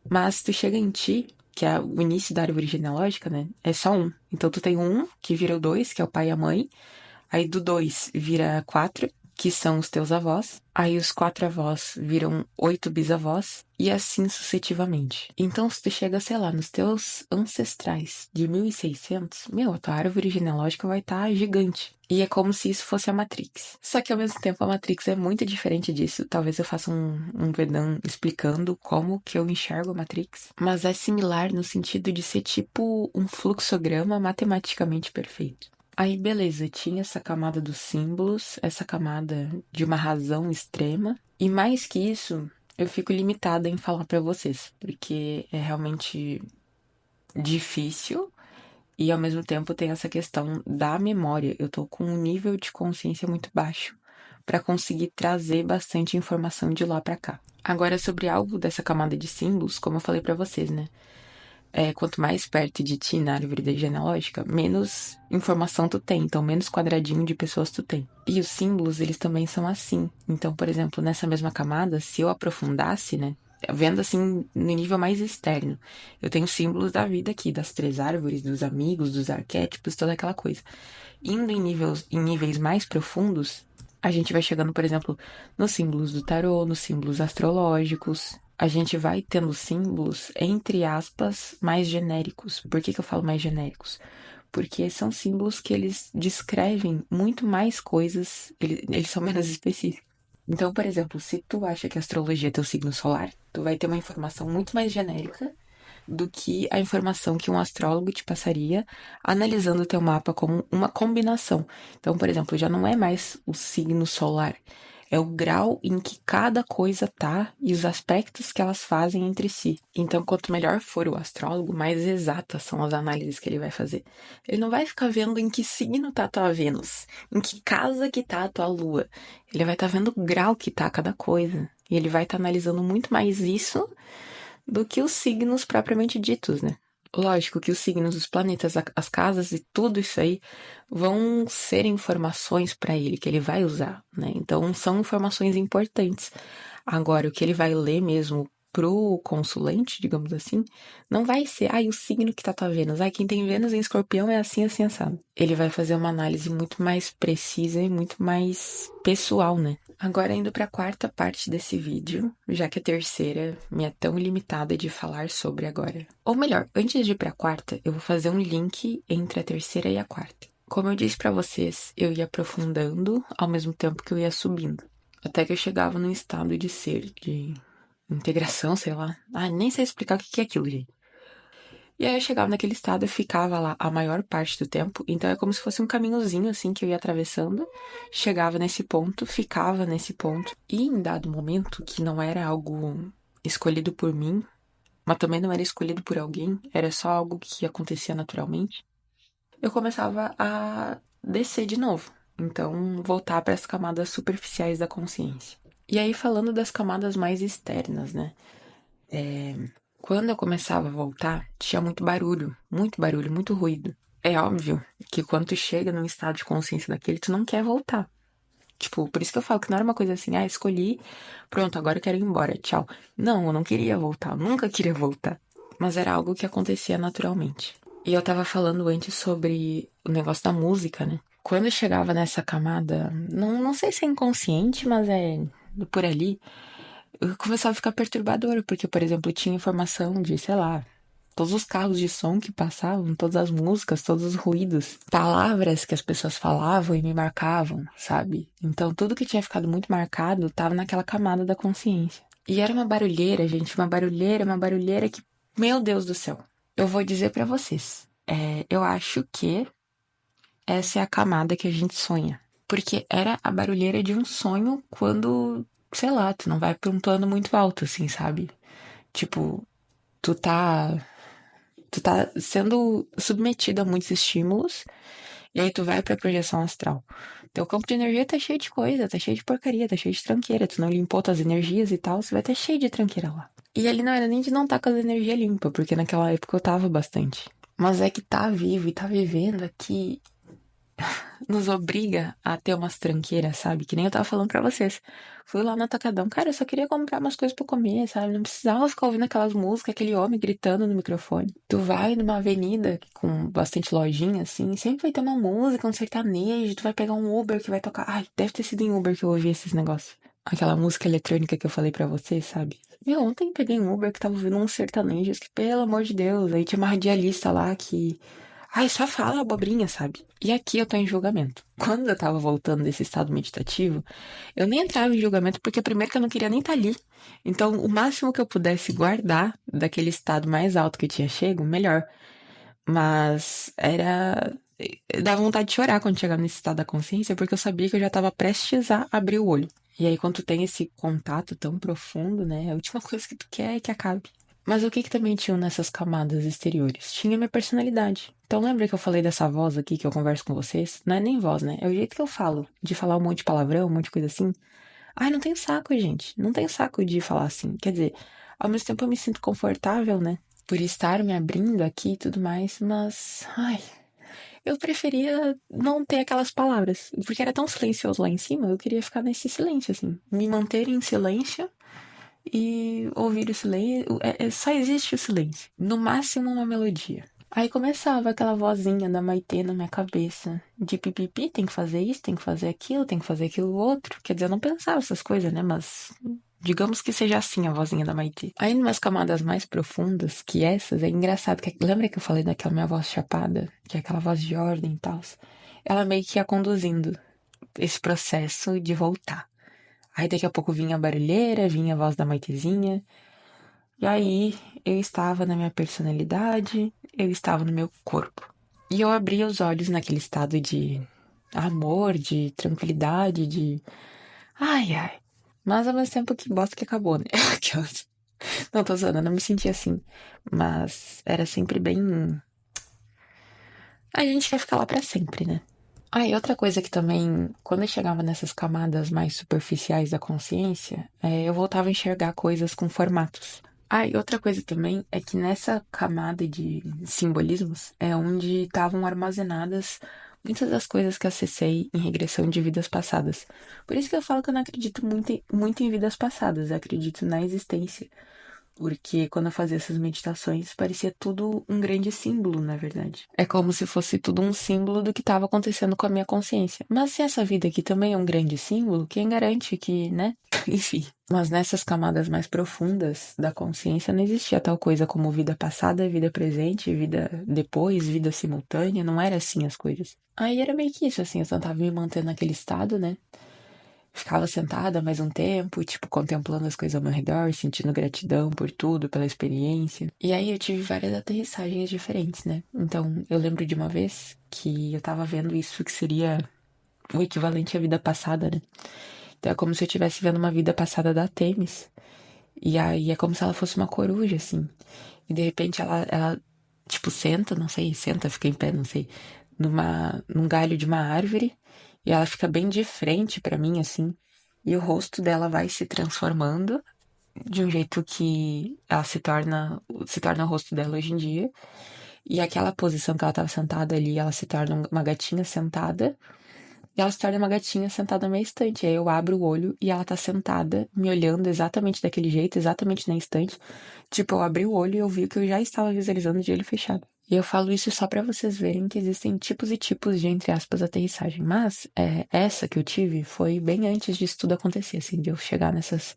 Mas tu chega em ti, que é o início da árvore genealógica, né? É só um. Então tu tem um que vira o dois, que é o pai e a mãe. Aí do dois vira quatro, que são os teus avós. Aí os quatro avós viram 8 bisavós. E assim sucessivamente. Então se tu chega, sei lá, nos teus ancestrais de 1600, meu, a tua árvore genealógica vai estar gigante. E é como se isso fosse a Matrix. Só que ao mesmo tempo a Matrix é muito diferente disso. Talvez eu faça um Vedam explicando como que eu enxergo a Matrix. Mas é similar no sentido de ser tipo um fluxograma matematicamente perfeito. Aí, beleza, tinha essa camada dos símbolos, essa camada de uma razão extrema. E mais que isso, eu fico limitada em falar pra vocês, porque é realmente difícil e ao mesmo tempo tem essa questão da memória. Eu tô com um nível de consciência muito baixo pra conseguir trazer bastante informação de lá pra cá. Agora, sobre algo dessa camada de símbolos, como eu falei pra vocês, né? Quanto mais perto de ti na árvore genealógica, menos informação tu tem, então menos quadradinho de pessoas tu tem. E os símbolos, eles também são assim. Então, por exemplo, nessa mesma camada, se eu aprofundasse, né, vendo assim no nível mais externo, eu tenho símbolos da vida aqui, das três árvores, dos amigos, dos arquétipos, toda aquela coisa. Indo em níveis mais profundos, a gente vai chegando, por exemplo, nos símbolos do tarô, nos símbolos astrológicos. A gente vai tendo símbolos, entre aspas, mais genéricos. Por que eu falo mais genéricos? Porque são símbolos que eles descrevem muito mais coisas, eles são menos específicos. Então, por exemplo, se tu acha que a astrologia é teu signo solar, tu vai ter uma informação muito mais genérica do que a informação que um astrólogo te passaria analisando o teu mapa como uma combinação. Então, por exemplo, já não é mais o signo solar, é o grau em que cada coisa tá e os aspectos que elas fazem entre si. Então, quanto melhor for o astrólogo, mais exatas são as análises que ele vai fazer. Ele não vai ficar vendo em que signo tá a tua Vênus, em que casa que tá a tua Lua. Ele vai estar vendo o grau que tá cada coisa. E ele vai estar analisando muito mais isso do que os signos propriamente ditos, né? Lógico que os signos, os planetas, as casas e tudo isso aí vão ser informações para ele que ele vai usar, né? Então são informações importantes. Agora, o que ele vai ler mesmo pro consulente, digamos assim, não vai ser, o signo que tá tua Vênus, quem tem Vênus em Escorpião é assim, assim, assado. Ele vai fazer uma análise muito mais precisa e muito mais pessoal, né? Agora indo para a quarta parte desse vídeo, já que a terceira me é tão limitada de falar sobre agora. Ou melhor, antes de ir para a quarta, eu vou fazer um link entre a terceira e a quarta. Como eu disse para vocês, eu ia aprofundando ao mesmo tempo que eu ia subindo, até que eu chegava num estado de ser, de integração, sei lá. Nem sei explicar o que é aquilo, gente. E aí eu chegava naquele estado, eu ficava lá a maior parte do tempo. Então é como se fosse um caminhozinho assim que eu ia atravessando. Chegava nesse ponto, ficava nesse ponto. E em dado momento, que não era algo escolhido por mim, mas também não era escolhido por alguém, era só algo que acontecia naturalmente, eu começava a descer de novo. Então, voltar para as camadas superficiais da consciência. E aí, falando das camadas mais externas, né? Quando eu começava a voltar, tinha muito barulho, muito ruído. É óbvio que quando tu chega num estado de consciência daquele, tu não quer voltar. Tipo, por isso que eu falo que não era uma coisa assim, escolhi, pronto, agora eu quero ir embora, tchau. Não, eu não queria voltar, eu nunca queria voltar. Mas era algo que acontecia naturalmente. E eu tava falando antes sobre o negócio da música, né? Quando eu chegava nessa camada, não sei se é inconsciente, mas é por ali, eu começava a ficar perturbadora, porque, por exemplo, tinha informação de, sei lá, todos os carros de som que passavam, todas as músicas, todos os ruídos, palavras que as pessoas falavam e me marcavam, sabe? Então, tudo que tinha ficado muito marcado tava naquela camada da consciência. E era uma barulheira, gente, uma barulheira que, meu Deus do céu. Eu vou dizer pra vocês, eu acho que essa é a camada que a gente sonha. Porque era a barulheira de um sonho quando, sei lá, tu não vai pra um plano muito alto, assim, sabe? Tipo, tu tá tu tá sendo submetido a muitos estímulos, e aí tu vai pra projeção astral. Teu campo de energia tá cheio de coisa, tá cheio de porcaria, tá cheio de tranqueira. Tu não limpou tuas energias e tal, você vai estar cheio de tranqueira lá. E ali não era nem de não estar com as energias limpas, porque naquela época eu tava bastante. Mas é que tá vivo e tá vivendo aqui nos obriga a ter umas tranqueiras, sabe? Que nem eu tava falando pra vocês. Fui lá no Atacadão, cara, eu só queria comprar umas coisas pra comer, sabe? Não precisava ficar ouvindo aquelas músicas, aquele homem gritando no microfone. Tu vai numa avenida com bastante lojinha, assim, sempre vai ter uma música, um sertanejo, tu vai pegar um Uber que vai tocar. Ai, deve ter sido em Uber que eu ouvi esses negócios. Aquela música eletrônica que eu falei pra vocês, sabe? Meu, ontem peguei um Uber que tava ouvindo uns sertanejos que, pelo amor de Deus, aí tinha uma radialista lá que ai, só fala abobrinha, sabe? E aqui eu tô em julgamento. Quando eu tava voltando desse estado meditativo, eu nem entrava em julgamento porque primeiro que eu não queria nem estar ali. Então, o máximo que eu pudesse guardar daquele estado mais alto que eu tinha chego, melhor. Mas era. Dava vontade de chorar quando chegava nesse estado da consciência, porque eu sabia que eu já tava prestes a abrir o olho. E aí, quando tu tem esse contato tão profundo, né? A última coisa que tu quer é que acabe. Mas o que que também tinha nessas camadas exteriores? Tinha minha personalidade. Então lembra que eu falei dessa voz aqui que eu converso com vocês? Não é nem voz, né? É o jeito que eu falo. De falar um monte de palavrão, um monte de coisa assim. Ai, não tenho saco, gente. Não tenho saco de falar assim. Quer dizer, ao mesmo tempo eu me sinto confortável, né? Por estar me abrindo aqui e tudo mais, mas. Ai. Eu preferia não ter aquelas palavras. Porque era tão silencioso lá em cima, eu queria ficar nesse silêncio, assim. Me manter em silêncio e ouvir o silêncio. Só existe o silêncio. No máximo uma melodia. Aí começava aquela vozinha da Maitê na minha cabeça. De pipipi, tem que fazer isso, tem que fazer aquilo outro. Quer dizer, eu não pensava essas coisas, né? Mas digamos que seja assim a vozinha da Maitê. Aí, numas camadas mais profundas que essas, é engraçado. Lembra que eu falei daquela minha voz chapada? Que é aquela voz de ordem e tal? Ela meio que ia conduzindo esse processo de voltar. Aí daqui a pouco vinha a barulheira, vinha a voz da Maitezinha. E aí eu estava na minha personalidade, eu estava no meu corpo. E eu abria os olhos naquele estado de amor, de tranquilidade, de. Ai, ai. Mas ao mesmo tempo que bosta que acabou, né? Aquelas. Não, tô zoando, eu não me sentia assim. Mas era sempre bem. A gente quer ficar lá pra sempre, né? Ah, e outra coisa que também, quando eu chegava nessas camadas mais superficiais da consciência, eu voltava a enxergar coisas com formatos. Ah, e outra coisa também é que nessa camada de simbolismos é onde estavam armazenadas muitas das coisas que acessei em regressão de vidas passadas. Por isso que eu falo que eu não acredito muito em vidas passadas, eu acredito na existência. Porque quando eu fazia essas meditações, parecia tudo um grande símbolo, na verdade. É como se fosse tudo um símbolo do que estava acontecendo com a minha consciência. Mas se essa vida aqui também é um grande símbolo, quem garante que, né? Enfim. Mas nessas camadas mais profundas da consciência não existia tal coisa como vida passada, vida presente, vida depois, vida simultânea. Não era assim as coisas. Aí era meio que isso, assim, eu tentava me manter naquele estado, né? ficava sentada mais um tempo, tipo, contemplando as coisas ao meu redor, sentindo gratidão por tudo, pela experiência. E aí eu tive várias aterrissagens diferentes, né? Então, eu lembro de uma vez que eu tava vendo isso que seria o equivalente à vida passada, né? Então é como se eu estivesse vendo uma vida passada da Tênis. E aí é como se ela fosse uma coruja, assim. E de repente ela tipo, senta, não sei, senta, fica em pé, não sei, num galho de uma árvore. E ela fica bem de frente pra mim, assim. E o rosto dela vai se transformando de um jeito que ela se torna o rosto dela hoje em dia. E aquela posição que ela tava sentada ali, ela se torna uma gatinha sentada. E ela se torna uma gatinha sentada na minha estante. Aí eu abro o olho e ela tá sentada, me olhando exatamente daquele jeito, exatamente na estante. Tipo, eu abri o olho e eu vi o que eu já estava visualizando de olho fechado. E eu falo isso só pra vocês verem que existem tipos e tipos de, entre aspas, aterrissagem. Mas essa que eu tive foi bem antes disso tudo acontecer, assim, de eu chegar nesses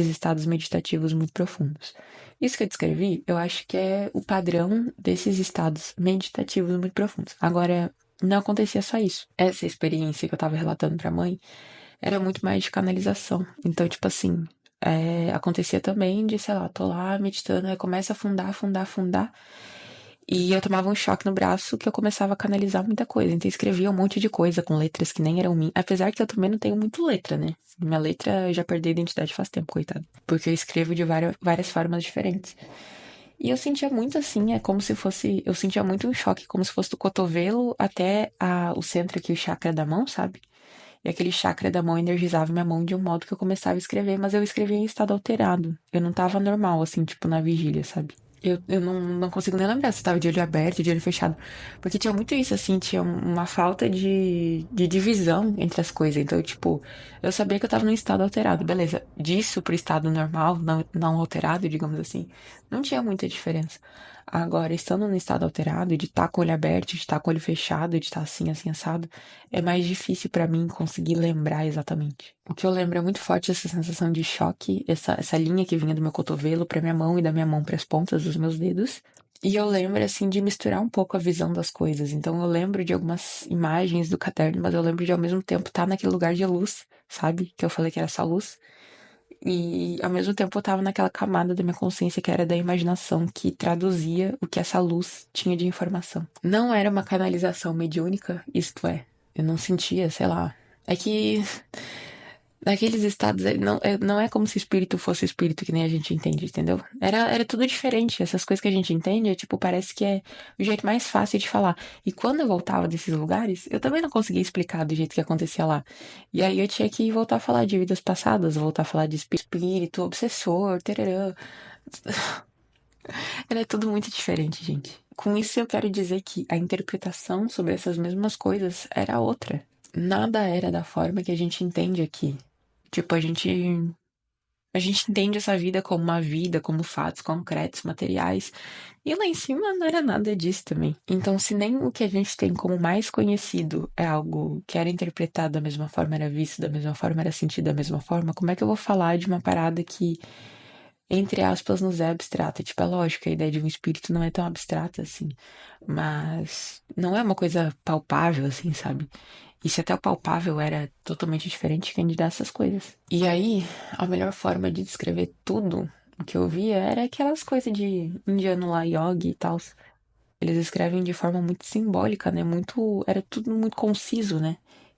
estados meditativos muito profundos. Isso que eu descrevi, eu acho que é o padrão desses estados meditativos muito profundos. Agora, não acontecia só isso. Essa experiência que eu tava relatando pra mãe era muito mais de canalização. Então, tipo assim, acontecia também de, sei lá, tô lá meditando, aí começa a afundar, afundar, afundar. E eu tomava um choque no braço que eu começava a canalizar muita coisa. Então eu escrevia um monte de coisa com letras que nem eram minhas. Apesar que eu também não tenho muito letra, né? Minha letra eu já perdi a identidade faz tempo, coitado. Porque eu escrevo de várias formas diferentes. E eu sentia muito assim, é como se fosse. Eu sentia muito um choque, como se fosse do cotovelo até o centro aqui, o chakra da mão, sabe? E aquele chakra da mão energizava minha mão de um modo que eu começava a escrever, mas eu escrevia em estado alterado. Eu não tava normal, assim, tipo, na vigília, sabe? Eu não consigo nem lembrar se tava de olho aberto, de olho fechado. Porque tinha muito isso, assim, tinha uma falta de divisão entre as coisas. Então, tipo, eu sabia que eu tava num estado alterado, beleza. Disso pro estado normal, não alterado, digamos assim, não tinha muita diferença. Agora, estando no estado alterado, de estar com o olho aberto, de estar com o olho fechado, de estar assim, assim, assado, é mais difícil pra mim conseguir lembrar exatamente. O que eu lembro é muito forte essa sensação de choque, essa linha que vinha do meu cotovelo pra minha mão e da minha mão para as pontas dos meus dedos. E eu lembro, assim, de misturar um pouco a visão das coisas. Então eu lembro de algumas imagens do caderno, mas eu lembro de ao mesmo tempo estar naquele lugar de luz, sabe? Que eu falei que era essa luz. E ao mesmo tempo eu tava naquela camada da minha consciência que era da imaginação, que traduzia o que essa luz tinha de informação. Não era uma canalização mediúnica, isto é, eu não sentia, sei lá. É que naqueles estados não é como se espírito fosse espírito que nem a gente entende, entendeu? Era tudo diferente. Essas coisas que a gente entende, tipo, parece que é o jeito mais fácil de falar. E quando eu voltava desses lugares, eu também não conseguia explicar do jeito que acontecia lá. E aí eu tinha que voltar a falar de vidas passadas, voltar a falar de espírito, obsessor, tererã. Era tudo muito diferente, gente. Com isso eu quero dizer que a interpretação sobre essas mesmas coisas era outra. Nada era da forma que a gente entende aqui. Tipo, a gente entende essa vida como uma vida, como fatos concretos, materiais. E lá em cima não era nada disso também. Então, se nem o que a gente tem como mais conhecido é algo que era interpretado da mesma forma, era visto da mesma forma, era sentido da mesma forma, como é que eu vou falar de uma parada que, entre aspas, nos é abstrata? Tipo, é lógico que a ideia de um espírito não é tão abstrata assim. Mas não é uma coisa palpável, assim, sabe? E se até o palpável era totalmente diferente, quem dirá essas coisas. E aí, a melhor forma de descrever tudo o que eu via era aquelas coisas de indiano lá, yogi e tal. Eles escrevem de forma muito simbólica, né? Era tudo muito conciso, né?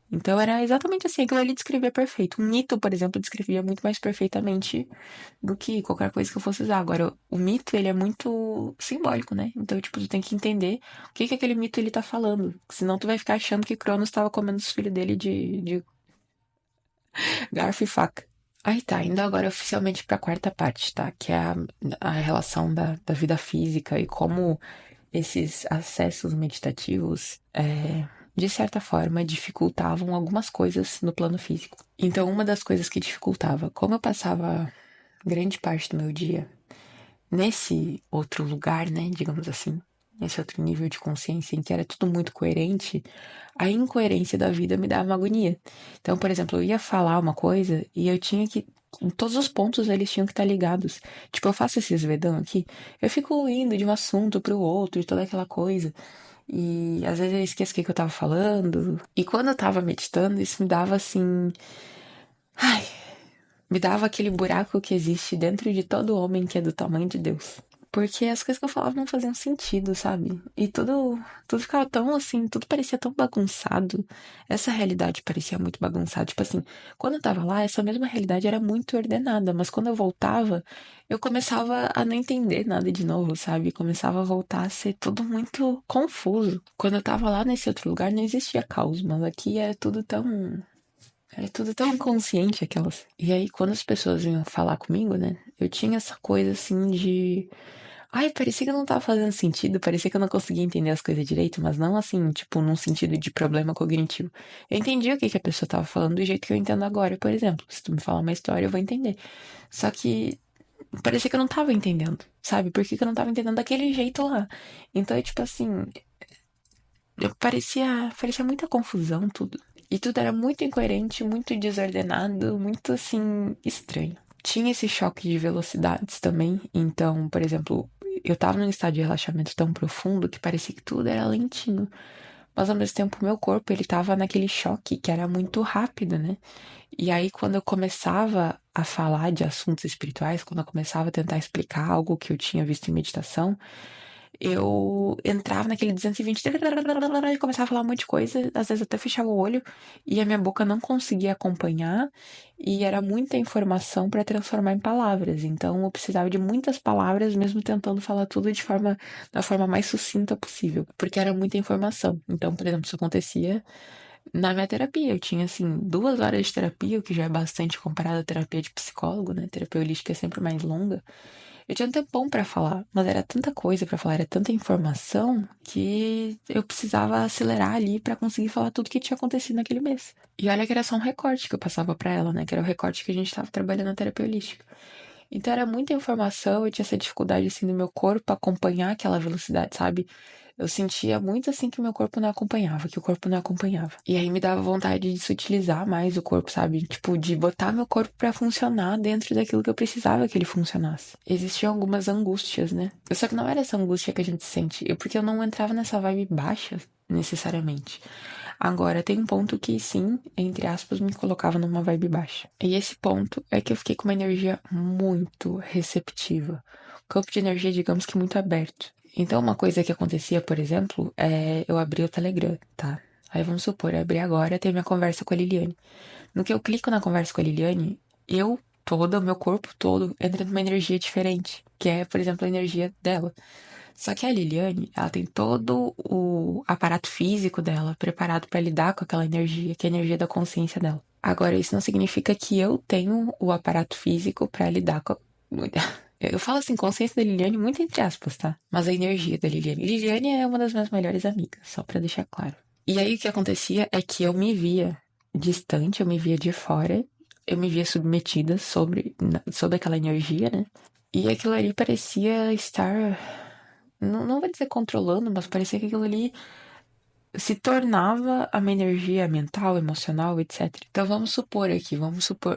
Então era exatamente assim, aquilo ali descrevia perfeito. Um mito, por exemplo, descrevia muito mais perfeitamente do que qualquer coisa que eu fosse usar. Agora, o mito, ele é muito simbólico, né? Então, tipo, tu tem que entender o que que aquele mito ele tá falando. Senão tu vai ficar achando que Cronos tava comendo os filhos dele de garfo e faca. Aí tá, indo agora oficialmente pra quarta parte, tá? Que é a relação da vida física e como esses acessos meditativos, de certa forma, dificultavam algumas coisas no plano físico. Então, uma das coisas que dificultava, como eu passava grande parte do meu dia nesse outro lugar, né, digamos assim, nesse outro nível de consciência em que era tudo muito coerente, a incoerência da vida me dava uma agonia. Então, por exemplo, eu ia falar uma coisa e eu tinha que em todos os pontos eles tinham que estar ligados. Tipo, eu faço esses vedão aqui, eu fico indo de um assunto para o outro e toda aquela coisa. E às vezes eu esqueço o que eu tava falando. E quando eu tava meditando, isso me dava assim Ai, me dava aquele buraco que existe dentro de todo homem que é do tamanho de Deus. Porque as coisas que eu falava não faziam sentido, sabe? E tudo ficava tão assim, tudo parecia tão bagunçado. Essa realidade parecia muito bagunçada. Tipo assim, quando eu tava lá, essa mesma realidade era muito ordenada. Mas quando eu voltava, eu começava a não entender nada de novo, sabe? Começava a voltar a ser tudo muito confuso. Quando eu tava lá nesse outro lugar, não existia caos, mas aqui é tudo tão inconsciente aquelas. E aí, quando as pessoas vinham falar comigo, né? Eu tinha essa coisa assim de. Ai, parecia que não tava fazendo sentido, parecia que eu não conseguia entender as coisas direito, mas não assim, tipo, num sentido de problema cognitivo. Eu entendi o que que a pessoa tava falando do jeito que eu entendo agora, por exemplo. Se tu me falar uma história, eu vou entender. Só que parecia que eu não tava entendendo, sabe? Por que que eu não tava entendendo daquele jeito lá? Então, é tipo assim, parecia muita confusão tudo. E tudo era muito incoerente, muito desordenado, muito assim, estranho. Tinha esse choque de velocidades também. Então, por exemplo, eu tava num estado de relaxamento tão profundo que parecia que tudo era lentinho. Mas ao mesmo tempo, o meu corpo, ele tava naquele choque que era muito rápido, né? E aí, quando eu começava a falar de assuntos espirituais, quando eu começava a tentar explicar algo que eu tinha visto em meditação, eu entrava naquele 220 e começava a falar um monte de coisa, às vezes até fechava o olho e a minha boca não conseguia acompanhar e era muita informação para transformar em palavras. Então eu precisava de muitas palavras, mesmo tentando falar tudo da forma mais sucinta possível, porque era muita informação. Então, por exemplo, isso acontecia na minha terapia. Eu tinha assim 2 horas de terapia, o que já é bastante comparado à terapia de psicólogo, né? Terapia holística é sempre mais longa. Eu tinha um tempão pra falar, mas era tanta coisa pra falar, era tanta informação que eu precisava acelerar ali pra conseguir falar tudo que tinha acontecido naquele mês. E olha que era só um recorte que eu passava pra ela, né? Que era o recorte que a gente tava trabalhando na terapia holística. Então era muita informação, eu tinha essa dificuldade assim do meu corpo acompanhar aquela velocidade, sabe? Eu sentia muito assim que o meu corpo não acompanhava, que o corpo não acompanhava. E aí me dava vontade de se utilizar mais o corpo, sabe? Tipo, de botar meu corpo pra funcionar dentro daquilo que eu precisava que ele funcionasse. Existiam algumas angústias, né? Só que não era essa angústia que a gente sente, porque eu não entrava nessa vibe baixa necessariamente. Agora, tem um ponto que sim, entre aspas, me colocava numa vibe baixa. E esse ponto é que eu fiquei com uma energia muito receptiva. Campo de energia, digamos que muito aberto. Então, uma coisa que acontecia, por exemplo, é eu abri o Telegram, tá? Aí vamos supor, eu abri agora, tem minha conversa com a Liliane. No que eu clico na conversa com a Liliane, o meu corpo todo, entra numa energia diferente, que é, por exemplo, a energia dela. Só que a Liliane, ela tem todo o aparato físico dela preparado para lidar com aquela energia, que é a energia da consciência dela. Agora, isso não significa que eu tenho o aparato físico para lidar com. Eu falo assim, consciência da Liliane, muito entre aspas, tá? Mas a energia da Liliane. Liliane é uma das minhas melhores amigas, só pra deixar claro. E aí o que acontecia é que eu me via distante, eu me via de fora, eu me via submetida sobre aquela energia, né? E aquilo ali parecia estar. Não vou dizer controlando, mas parecia que aquilo ali se tornava a minha energia mental, emocional, etc. Então vamos supor,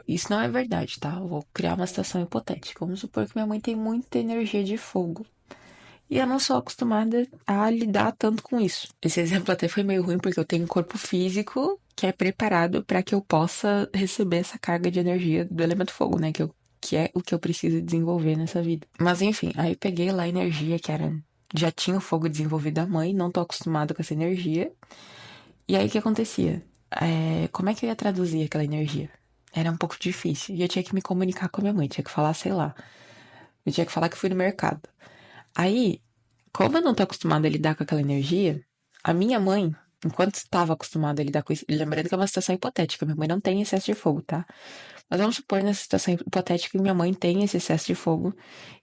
isso não é verdade, tá? Eu vou criar uma situação hipotética. Vamos supor que minha mãe tem muita energia de fogo. E eu não sou acostumada a lidar tanto com isso. Esse exemplo até foi meio ruim porque eu tenho um corpo físico que é preparado para que eu possa receber essa carga de energia do elemento fogo, né? Que é o que eu preciso desenvolver nessa vida. Mas enfim, aí eu peguei lá a energia que era. Já tinha o fogo desenvolvido da mãe, não tô acostumado com essa energia. E aí o que acontecia? Como é que eu ia traduzir aquela energia? Era um pouco difícil. E eu tinha que me comunicar com a minha mãe, tinha que falar, sei lá. Eu tinha que falar que fui no mercado. Aí, como eu não tô acostumada a lidar com aquela energia, a minha mãe, enquanto estava acostumada a lidar com isso, lembrando que é uma situação hipotética, minha mãe não tem excesso de fogo, tá? Mas vamos supor nessa situação hipotética que minha mãe tem esse excesso de fogo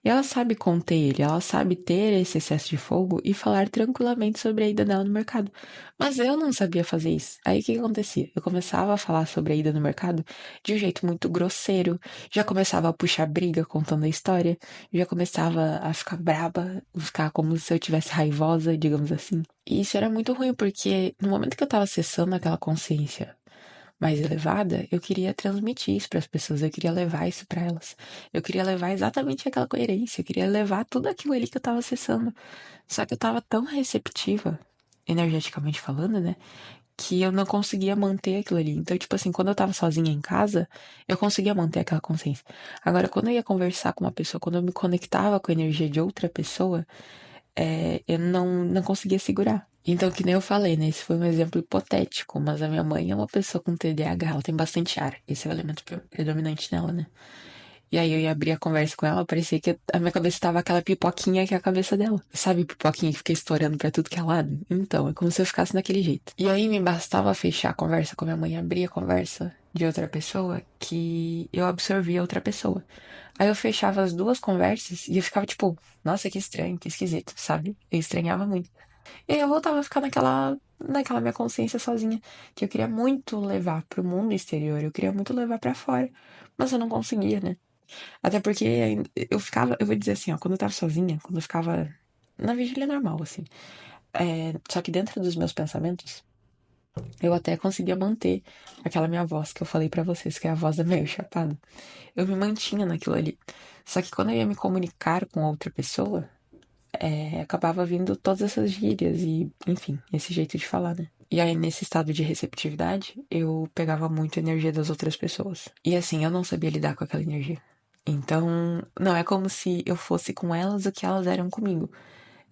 e ela sabe conter ele, ela sabe ter esse excesso de fogo e falar tranquilamente sobre a ida dela no mercado. Mas eu não sabia fazer isso. Aí o que que acontecia? Eu começava a falar sobre a ida no mercado de um jeito muito grosseiro, já começava a puxar briga contando a história, já começava a ficar braba, ficar como se eu tivesse raivosa, digamos assim. E isso era muito ruim, porque no momento que eu tava acessando aquela consciência mais elevada, eu queria transmitir isso para as pessoas, eu queria levar isso para elas. Eu queria levar exatamente aquela coerência, eu queria levar tudo aquilo ali que eu tava acessando. Só que eu tava tão receptiva, energeticamente falando, né? que eu não conseguia manter aquilo ali. Então, tipo assim, quando eu tava sozinha em casa, eu conseguia manter aquela consciência. Agora, quando eu ia conversar com uma pessoa, quando eu me conectava com a energia de outra pessoa, eu não conseguia segurar. Então, que nem eu falei, né? Esse foi um exemplo hipotético, mas a minha mãe é uma pessoa com TDAH, ela tem bastante ar. Esse é o elemento predominante nela, né? E aí eu ia abrir a conversa com ela, parecia que a minha cabeça tava aquela pipoquinha que é a cabeça dela. Sabe, pipoquinha que fica estourando pra tudo que é lado? Então, é como se eu ficasse daquele jeito. E aí me bastava fechar a conversa com a minha mãe, abrir a conversa de outra pessoa, que eu absorvia outra pessoa. Aí eu fechava as duas conversas e eu ficava tipo, nossa, que estranho, que esquisito, sabe? Eu estranhava muito. E aí eu voltava a ficar naquela minha consciência sozinha, que eu queria muito levar pro mundo exterior, eu queria muito levar pra fora, mas eu não conseguia, né? Até porque eu vou dizer assim, ó, quando eu tava sozinha, quando eu ficava na vigília normal, assim, só que dentro dos meus pensamentos, eu até conseguia manter aquela minha voz que eu falei pra vocês, que é a voz da meio chapada. Eu me mantinha naquilo ali. Só que quando eu ia me comunicar com outra pessoa, acabava vindo todas essas gírias e, enfim, esse jeito de falar, né? E aí, nesse estado de receptividade, eu pegava muito a energia das outras pessoas. E assim, eu não sabia lidar com aquela energia. Então, não é como se eu fosse com elas o que elas eram comigo.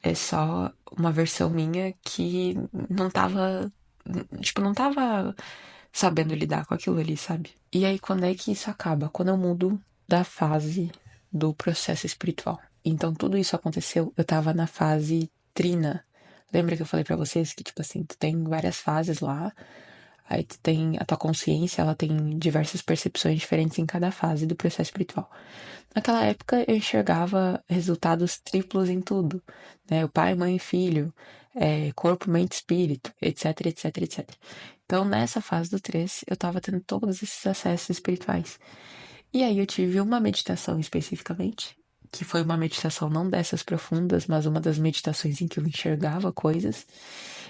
É só uma versão minha que não tava, tipo, não tava sabendo lidar com aquilo ali, sabe? E aí, quando é que isso acaba? Quando eu mudo da fase do processo espiritual. Então, tudo isso aconteceu, eu tava na fase trina. Lembra que eu falei pra vocês que, tipo assim, tu tem várias fases lá, aí tu tem a tua consciência, ela tem diversas percepções diferentes em cada fase do processo espiritual. Naquela época eu enxergava resultados triplos em tudo, né? O pai, mãe e filho, corpo, mente, espírito, etc, etc, etc. Então, nessa fase do 3, eu tava tendo todos esses acessos espirituais. E aí eu tive uma meditação especificamente, que foi uma meditação não dessas profundas, mas uma das meditações em que eu enxergava coisas.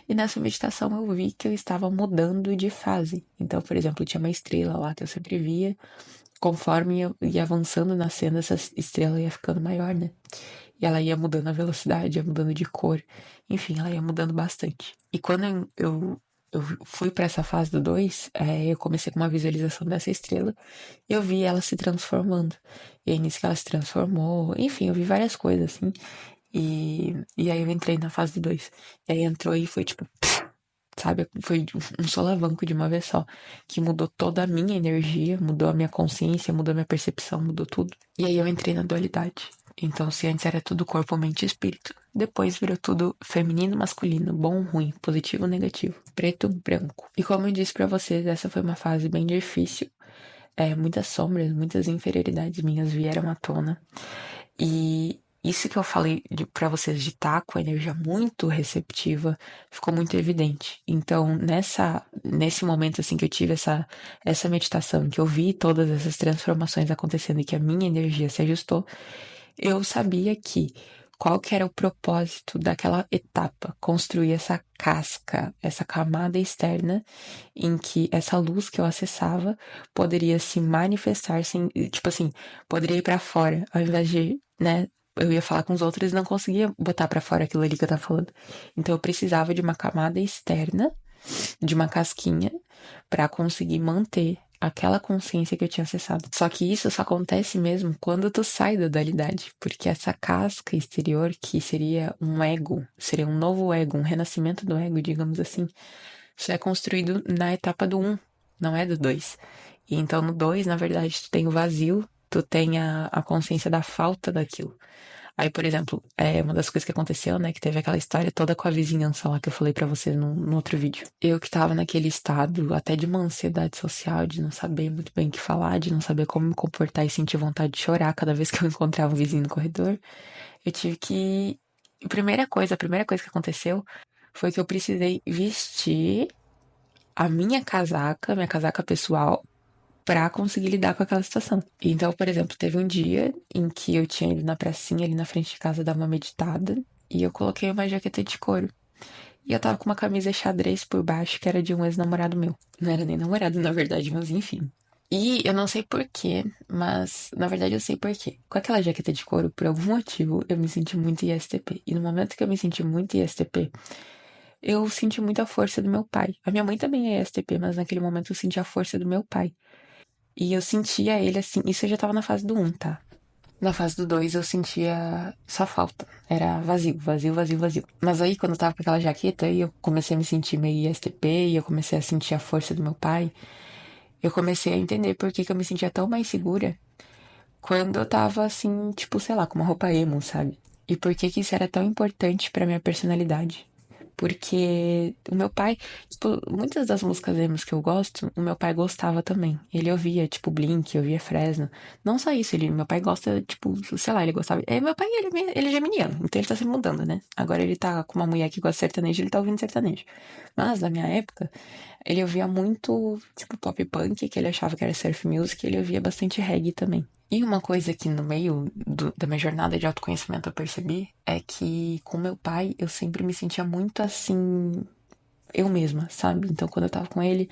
E nessa meditação eu vi que eu estava mudando de fase. Então, por exemplo, tinha uma estrela lá que eu sempre via. Conforme eu ia avançando na cena, essa estrela ia ficando maior, né? E ela ia mudando a velocidade, ia mudando de cor. Enfim, ela ia mudando bastante. E quando eu fui para essa fase do 2, eu comecei com uma visualização dessa estrela e eu vi ela se transformando. E aí, nisso que ela se transformou, enfim, eu vi várias coisas, assim. E aí eu entrei na fase do 2. E aí entrou e foi tipo, sabe? Foi um solavanco de uma vez só, que mudou toda a minha energia, mudou a minha consciência, mudou a minha percepção, mudou tudo. E aí eu entrei na dualidade. Então, se antes era tudo corpo, mente e espírito, depois virou tudo feminino, masculino, bom, ruim, positivo, negativo, preto, branco. E como eu disse pra vocês, essa foi uma fase bem difícil. Muitas sombras, muitas inferioridades minhas vieram à tona. E isso que eu falei pra vocês de estar com a energia muito receptiva ficou muito evidente. Então, nesse momento assim que eu tive essa meditação, que eu vi todas essas transformações acontecendo e que a minha energia se ajustou, eu sabia que qual que era o propósito daquela etapa, construir essa casca, essa camada externa em que essa luz que eu acessava poderia se manifestar sem, tipo assim, poderia ir pra fora, ao invés de, né, eu ia falar com os outros e não conseguia botar pra fora aquilo ali que eu tava falando. Então eu precisava de uma camada externa, de uma casquinha, pra conseguir manter aquela consciência que eu tinha acessado. Só que isso só acontece mesmo quando tu sai da dualidade, porque essa casca exterior, que seria um ego, seria um novo ego, um renascimento do ego, digamos assim, isso é construído na etapa do um, não é do 2. E então no 2, na verdade, tu tem o vazio, tu tem a consciência da falta daquilo. Aí, por exemplo, uma das coisas que aconteceu, né, que teve aquela história toda com a vizinhança lá que eu falei pra vocês no outro vídeo. Eu que tava naquele estado até de uma ansiedade social, de não saber muito bem o que falar, de não saber como me comportar e sentir vontade de chorar cada vez que eu encontrava um vizinho no corredor, eu tive que. A primeira coisa que aconteceu foi que eu precisei vestir a minha casaca pessoal, pra conseguir lidar com aquela situação. Então, por exemplo, teve um dia em que eu tinha ido na pracinha ali na frente de casa dar uma meditada e eu coloquei uma jaqueta de couro. E eu tava com uma camisa xadrez por baixo que era de um ex-namorado meu. Não era nem namorado, na verdade, mas enfim. E eu não sei porquê, mas na verdade eu sei porquê. Com aquela jaqueta de couro, por algum motivo, eu me senti muito ISTP. E no momento que eu me senti muito ISTP, eu senti muita força do meu pai. A minha mãe também é ESTP, mas naquele momento eu senti a força do meu pai. E eu sentia ele assim, isso eu já tava na fase do 1, tá? Na fase do 2 eu sentia só falta. Era vazio, vazio, vazio, vazio. Mas aí quando eu tava com aquela jaqueta, aí eu comecei a me sentir meio ISTP e eu comecei a sentir a força do meu pai. Eu comecei a entender por que que eu me sentia tão mais segura quando eu tava assim, tipo, sei lá, com uma roupa emo, sabe? E por que que isso era tão importante pra minha personalidade? Porque o meu pai, tipo, muitas das músicas emos que eu gosto, o meu pai gostava também. Ele ouvia, tipo, Blink, ouvia Fresno. Não só isso, meu pai gosta, tipo, sei lá, ele gostava. Meu pai, ele é geminiano, então ele tá se mudando, né? Agora ele tá com uma mulher que gosta de sertanejo, ele tá ouvindo sertanejo. Mas, na minha época, ele ouvia muito, tipo, pop punk, que ele achava que era surf music, e ele ouvia bastante reggae também. E uma coisa que no meio da minha jornada de autoconhecimento eu percebi é que com meu pai eu sempre me sentia muito assim, eu mesma, sabe? Então quando eu tava com ele,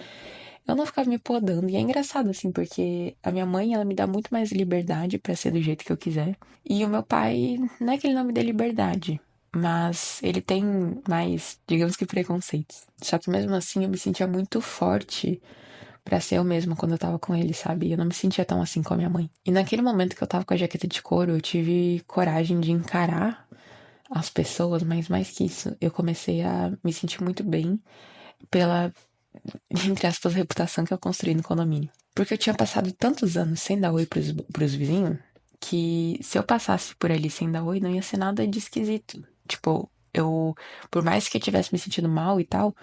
eu não ficava me podando. E é engraçado assim, porque a minha mãe, ela me dá muito mais liberdade pra ser do jeito que eu quiser. E o meu pai, não é que ele não me dê liberdade, mas ele tem mais, digamos que preconceitos. Só que mesmo assim eu me sentia muito forte pra ser eu mesma quando eu tava com ele, sabe? Eu não me sentia tão assim com a minha mãe. E naquele momento que eu tava com a jaqueta de couro, eu tive coragem de encarar as pessoas, mas mais que isso, eu comecei a me sentir muito bem pela, entre aspas, reputação que eu construí no condomínio. Porque eu tinha passado tantos anos sem dar oi pros vizinhos, que se eu passasse por ali sem dar oi, não ia ser nada de esquisito. Tipo, por mais que eu tivesse me sentindo mal e tal,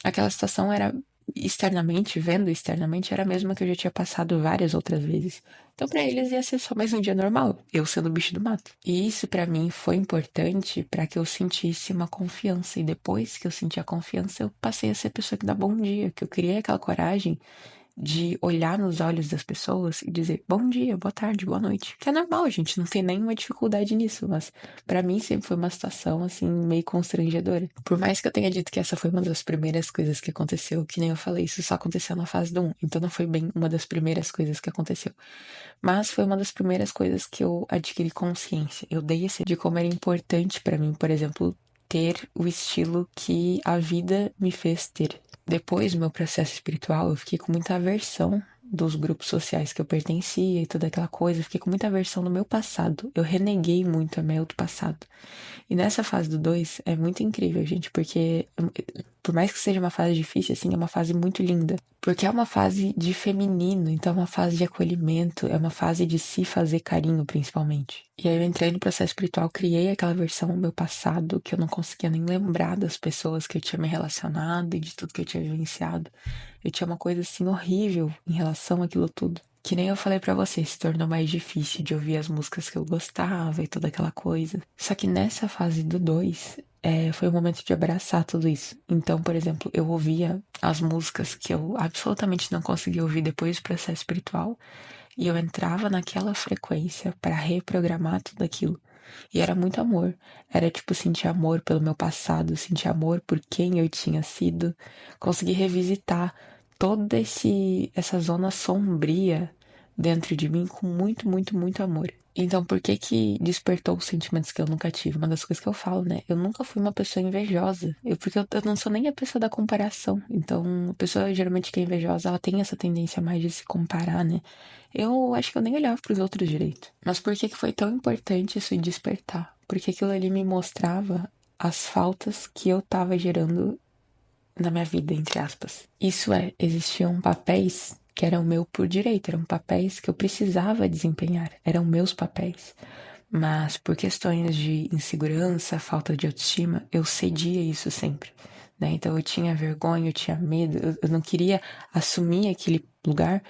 aquela situação era externamente, vendo externamente, era a mesma que eu já tinha passado várias outras vezes. Então, pra eles ia ser só mais um dia normal, eu sendo o bicho do mato. E isso pra mim foi importante pra que eu sentisse uma confiança. E depois que eu senti a confiança, eu passei a ser a pessoa que dá bom dia, que eu criei aquela coragem de olhar nos olhos das pessoas e dizer bom dia, boa tarde, boa noite. Que é normal, gente, não tem nenhuma dificuldade nisso, mas pra mim sempre foi uma situação assim meio constrangedora. Por mais que eu tenha dito que essa foi uma das primeiras coisas que aconteceu, que nem eu falei, isso só aconteceu na fase do 1, então não foi bem uma das primeiras coisas que aconteceu. Mas foi uma das primeiras coisas que eu adquiri consciência. Eu dei esse de como era importante pra mim, por exemplo, ter o estilo que a vida me fez ter. Depois do meu processo espiritual, eu fiquei com muita aversão dos grupos sociais que eu pertencia e toda aquela coisa. Eu fiquei com muita aversão do meu passado. Eu reneguei muito o meu passado. E nessa fase do 2 é muito incrível, gente, porque por mais que seja uma fase difícil, assim, é uma fase muito linda. Porque é uma fase de feminino, então é uma fase de acolhimento, é uma fase de se fazer carinho, principalmente. E aí eu entrei no processo espiritual, criei aquela versão do meu passado, que eu não conseguia nem lembrar das pessoas que eu tinha me relacionado e de tudo que eu tinha vivenciado. Eu tinha uma coisa, assim, horrível em relação àquilo tudo. Que nem eu falei pra você, se tornou mais difícil de ouvir as músicas que eu gostava e toda aquela coisa. Só que nessa fase do 2, foi o momento de abraçar tudo isso. Então, por exemplo, eu ouvia as músicas que eu absolutamente não conseguia ouvir depois do processo espiritual, e eu entrava naquela frequência para reprogramar tudo aquilo. E era muito amor. Era tipo sentir amor pelo meu passado, sentir amor por quem eu tinha sido, conseguir revisitar toda essa zona sombria dentro de mim com muito, muito, muito amor. Então, por que que despertou os sentimentos que eu nunca tive? Uma das coisas que eu falo, né? Eu nunca fui uma pessoa invejosa. Porque eu não sou nem a pessoa da comparação. Então, a pessoa geralmente que é invejosa, ela tem essa tendência mais de se comparar, né? Eu acho que eu nem olhava pros outros direito. Mas por que que foi tão importante isso despertar? Porque aquilo ali me mostrava as faltas que eu tava gerando na minha vida, entre aspas. Isso é, existiam papéis que eram meu por direito, eram papéis que eu precisava desempenhar, eram meus papéis. Mas por questões de insegurança, falta de autoestima, eu cedia isso sempre. Né? Então eu tinha vergonha, eu tinha medo, eu não queria assumir aquele lugar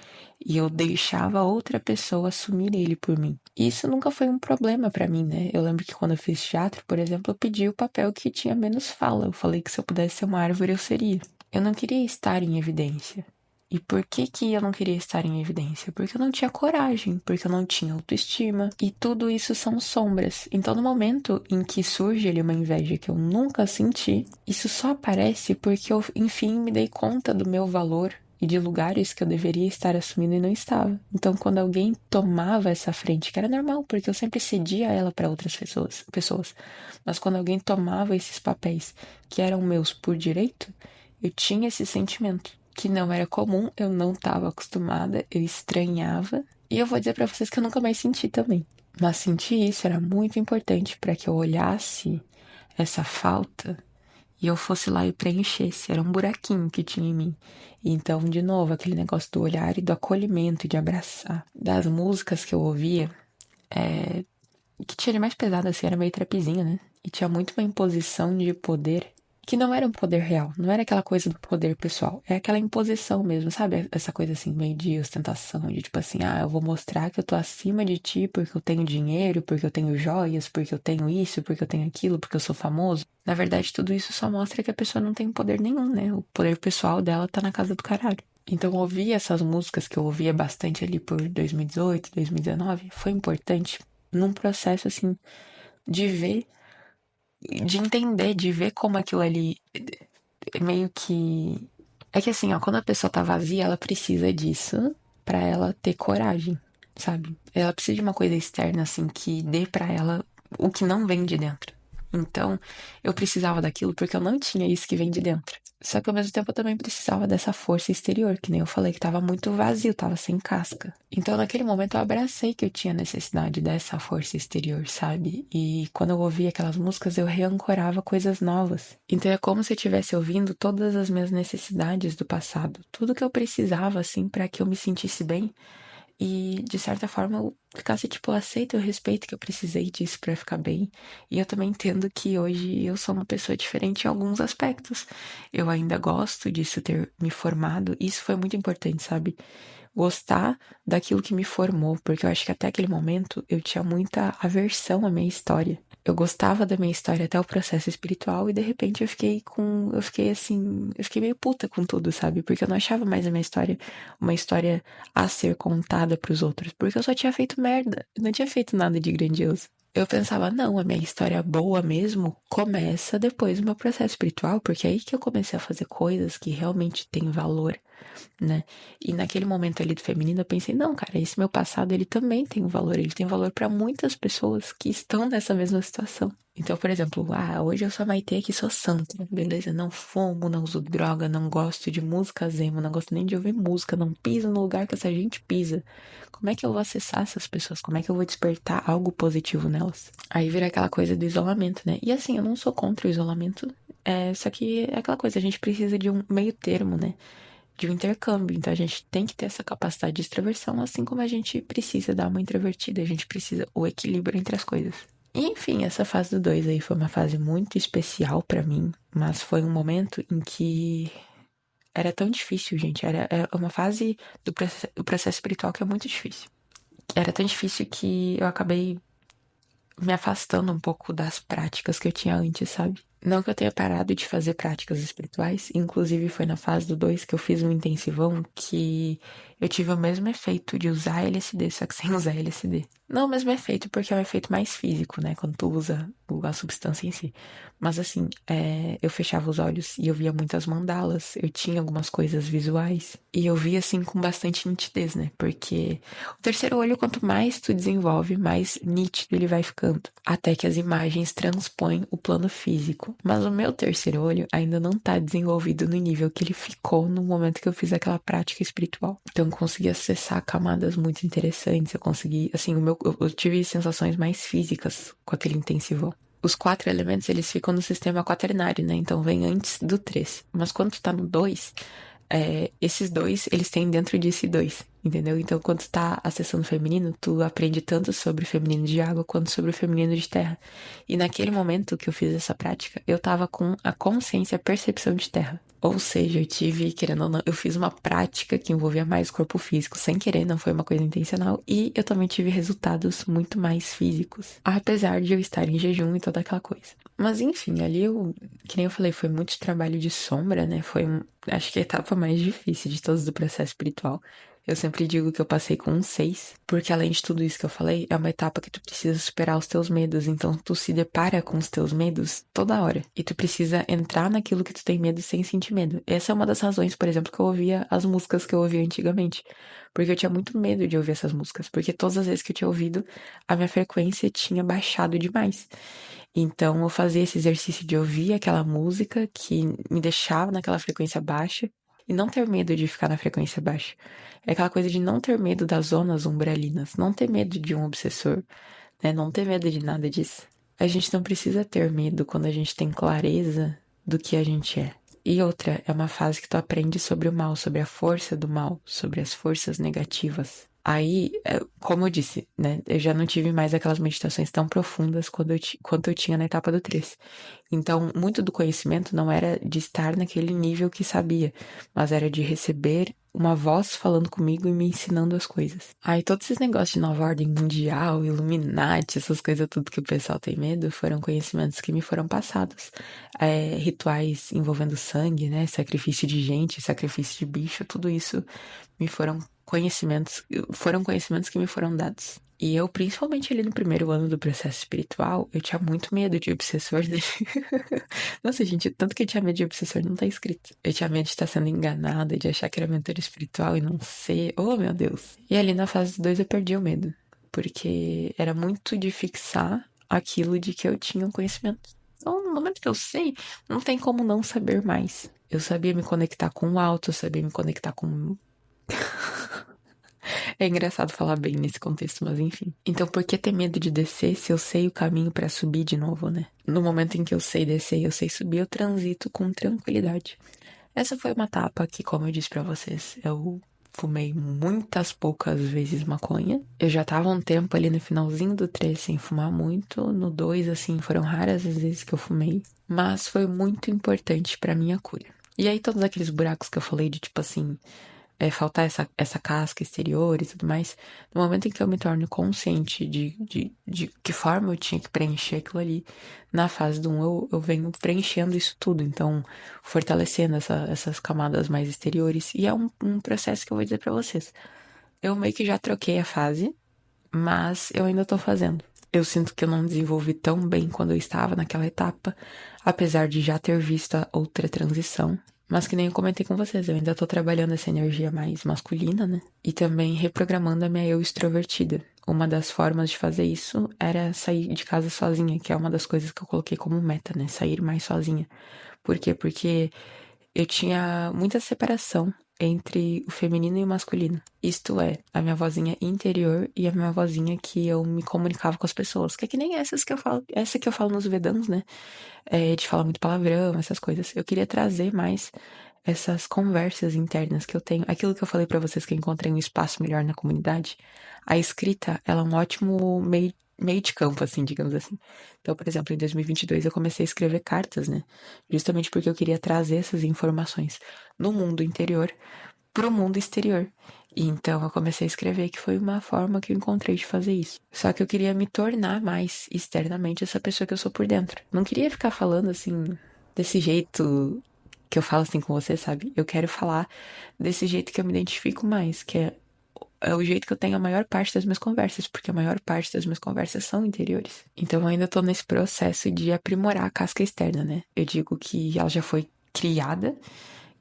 e eu deixava outra pessoa assumir ele por mim. E isso nunca foi um problema pra mim, né? Eu lembro que quando eu fiz teatro, por exemplo, eu pedi o papel que tinha menos fala. Eu falei que se eu pudesse ser uma árvore, eu seria. Eu não queria estar em evidência. E por que que eu não queria estar em evidência? Porque eu não tinha coragem, porque eu não tinha autoestima. E tudo isso são sombras. Então, no momento em que surge ali uma inveja que eu nunca senti, isso só aparece porque eu, enfim, me dei conta do meu valor, e de lugares que eu deveria estar assumindo e não estava. Então, quando alguém tomava essa frente, que era normal, porque eu sempre cedia ela para outras pessoas, mas quando alguém tomava esses papéis que eram meus por direito, eu tinha esse sentimento que não era comum, eu não estava acostumada, eu estranhava, e eu vou dizer para vocês que eu nunca mais senti também. Mas sentir isso era muito importante para que eu olhasse essa falta e eu fosse lá e preenchesse. Era um buraquinho que tinha em mim. Então, de novo, aquele negócio do olhar e do acolhimento, e de abraçar. Das músicas que eu ouvia, que tinha de mais pesada, assim, era meio trapzinho, né? E tinha muito uma imposição de poder, que não era um poder real, não era aquela coisa do poder pessoal, é aquela imposição mesmo, sabe? Essa coisa assim, meio de ostentação, de tipo assim, eu vou mostrar que eu tô acima de ti porque eu tenho dinheiro, porque eu tenho joias, porque eu tenho isso, porque eu tenho aquilo, porque eu sou famoso. Na verdade, tudo isso só mostra que a pessoa não tem poder nenhum, né? O poder pessoal dela tá na casa do caralho. Então, ouvir essas músicas que eu ouvia bastante ali por 2018, 2019, foi importante num processo assim de ver, de entender, de ver como aquilo ali meio que. É que assim, ó, quando a pessoa tá vazia, ela precisa disso pra ela ter coragem, sabe? Ela precisa de uma coisa externa, assim, que dê pra ela o que não vem de dentro. Então, eu precisava daquilo porque eu não tinha isso que vem de dentro. Só que ao mesmo tempo eu também precisava dessa força exterior, que nem eu falei, que tava muito vazio, tava sem casca. Então, naquele momento, eu abracei que eu tinha necessidade dessa força exterior, sabe? E quando eu ouvia aquelas músicas, eu reancorava coisas novas. Então, é como se eu estivesse ouvindo todas as minhas necessidades do passado, tudo que eu precisava, assim, para que eu me sentisse bem. E, de certa forma, eu ficasse, tipo, eu aceito, eu respeito que eu precisei disso pra ficar bem. E eu também entendo que hoje eu sou uma pessoa diferente em alguns aspectos. Eu ainda gosto disso ter me formado. Isso foi muito importante, sabe? Gostar daquilo que me formou, porque eu acho que até aquele momento eu tinha muita aversão à minha história. Eu gostava da minha história até o processo espiritual e de repente eu fiquei assim, eu fiquei meio puta com tudo, sabe? Porque eu não achava mais a minha história uma história a ser contada pros outros, porque eu só tinha feito merda, eu não tinha feito nada de grandioso. Eu pensava, não, a minha história boa mesmo começa depois do meu processo espiritual, porque é aí que eu comecei a fazer coisas que realmente têm valor, né? E naquele momento ali do feminino eu pensei, não, cara, esse meu passado ele também tem um valor, ele tem valor para muitas pessoas que estão nessa mesma situação. Então, por exemplo, hoje eu sou a Maitê que sou santa, beleza? Não fumo, não uso droga, não gosto de música emo, não gosto nem de ouvir música, não piso no lugar que essa gente pisa. Como é que eu vou acessar essas pessoas? Como é que eu vou despertar algo positivo nelas? Aí vira aquela coisa do isolamento, né? E assim, eu não sou contra o isolamento, só que é aquela coisa, a gente precisa de um meio termo, né? De um intercâmbio. Então a gente tem que ter essa capacidade de extroversão, assim como a gente precisa dar uma introvertida, a gente precisa o equilíbrio entre as coisas. E, enfim, essa fase do 2 aí foi uma fase muito especial pra mim, mas foi um momento em que era tão difícil, gente. Era uma fase do processo espiritual que é muito difícil. Era tão difícil que eu acabei me afastando um pouco das práticas que eu tinha antes, sabe? Não que eu tenha parado de fazer práticas espirituais, inclusive foi na fase do 2 que eu fiz um intensivão que eu tive o mesmo efeito de usar LSD, só que sem usar LSD. Não o mesmo efeito, porque é um efeito mais físico, né? Quando tu usa a substância em si. Mas assim, eu fechava os olhos e eu via muitas mandalas, eu tinha algumas coisas visuais. E eu via assim com bastante nitidez, né? Porque o terceiro olho, quanto mais tu desenvolve, mais nítido ele vai ficando. Até que as imagens transpõem o plano físico. Mas o meu terceiro olho ainda não tá desenvolvido no nível que ele ficou no momento que eu fiz aquela prática espiritual. Então eu consegui acessar camadas muito interessantes. Eu consegui, assim, eu tive sensações mais físicas com aquele intensivão. Os 4 elementos, eles ficam no sistema quaternário, né? Então vem antes do 3. Mas quando tu tá no 2, esses dois, eles têm dentro de si dois, entendeu? Então, quando tu tá acessando o feminino, tu aprende tanto sobre o feminino de água quanto sobre o feminino de terra. E naquele momento que eu fiz essa prática, eu tava com a consciência, a percepção de terra. Ou seja, eu tive, querendo ou não, eu fiz uma prática que envolvia mais corpo físico, sem querer, não foi uma coisa intencional, e eu também tive resultados muito mais físicos, apesar de eu estar em jejum e toda aquela coisa. Mas enfim, ali que nem eu falei, foi muito trabalho de sombra, né? Acho que a etapa mais difícil de todos do processo espiritual. Eu sempre digo que eu passei com um 6, porque além de tudo isso que eu falei, é uma etapa que tu precisa superar os teus medos, então tu se depara com os teus medos toda hora, e tu precisa entrar naquilo que tu tem medo sem sentir medo. Essa é uma das razões, por exemplo, que eu ouvia as músicas que eu ouvia antigamente, porque eu tinha muito medo de ouvir essas músicas, porque todas as vezes que eu tinha ouvido, a minha frequência tinha baixado demais. Então eu fazia esse exercício de ouvir aquela música que me deixava naquela frequência baixa, e não ter medo de ficar na frequência baixa. É aquela coisa de não ter medo das zonas umbralinas, não ter medo de um obsessor, né? Não ter medo de nada disso. A gente não precisa ter medo quando a gente tem clareza do que a gente é. E outra, é uma fase que tu aprende sobre o mal, sobre a força do mal, sobre as forças negativas. Aí, como eu disse, né? Eu já não tive mais aquelas meditações tão profundas quanto eu tinha na etapa do 3. Então, muito do conhecimento não era de estar naquele nível que sabia, mas era de receber uma voz falando comigo e me ensinando as coisas. Aí, todos esses negócios de nova ordem mundial, Illuminati, essas coisas tudo que o pessoal tem medo, foram conhecimentos que me foram passados. Rituais envolvendo sangue, né? Sacrifício de gente, sacrifício de bicho, tudo isso me foram conhecimentos que me foram dados. E eu, principalmente ali no primeiro ano do processo espiritual, eu tinha muito medo de obsessor. Nossa, gente, tanto que eu tinha medo de obsessor não tá escrito. Eu tinha medo de estar sendo enganada, de achar que era mentor espiritual e não ser. Oh, meu Deus. E ali na fase 2 eu perdi o medo. Porque era muito de fixar aquilo de que eu tinha um conhecimento. Então, no momento que eu sei, não tem como não saber mais. Eu sabia me conectar com o alto, eu sabia me conectar com. É engraçado falar bem nesse contexto, mas enfim. Então, por que ter medo de descer se eu sei o caminho pra subir de novo, né? No momento em que eu sei descer e eu sei subir, eu transito com tranquilidade. Essa foi uma etapa que, como eu disse pra vocês, eu fumei muitas poucas vezes maconha. Eu já tava um tempo ali no finalzinho do 3 sem fumar muito. No 2, assim, foram raras as vezes que eu fumei. Mas foi muito importante pra minha cura. E aí, todos aqueles buracos que eu falei de tipo assim, faltar essa casca exterior e tudo mais, no momento em que eu me torno consciente de que forma eu tinha que preencher aquilo ali, na fase do 1 eu venho preenchendo isso tudo, então fortalecendo essas camadas mais exteriores, e é um processo que eu vou dizer pra vocês. Eu meio que já troquei a fase, mas eu ainda tô fazendo. Eu sinto que eu não desenvolvi tão bem quando eu estava naquela etapa, apesar de já ter visto a outra transição. Mas que nem eu comentei com vocês, eu ainda tô trabalhando essa energia mais masculina, né? E também reprogramando a minha eu extrovertida. Uma das formas de fazer isso era sair de casa sozinha, que é uma das coisas que eu coloquei como meta, né? Sair mais sozinha. Por quê? Porque eu tinha muita separação entre o feminino e o masculino. Isto é, a minha vozinha interior e a minha vozinha que eu me comunicava com as pessoas. Que é que nem essas que eu falo, essa que eu falo nos Vedans, né? De falar muito palavrão, essas coisas. Eu queria trazer mais essas conversas internas que eu tenho. Aquilo que eu falei pra vocês que eu encontrei um espaço melhor na comunidade. A escrita, ela é um ótimo meio de campo, assim, digamos assim. Então, por exemplo, em 2022 eu comecei a escrever cartas, né? Justamente porque eu queria trazer essas informações no mundo interior pro mundo exterior. E então eu comecei a escrever, que foi uma forma que eu encontrei de fazer isso. Só que eu queria me tornar mais externamente essa pessoa que eu sou por dentro. Não queria ficar falando assim, desse jeito que eu falo assim com você, sabe? Eu quero falar desse jeito que eu me identifico mais, que é o jeito que eu tenho a maior parte das minhas conversas, porque a maior parte das minhas conversas são interiores. Então eu ainda tô nesse processo de aprimorar a casca externa, né? Eu digo que ela já foi criada.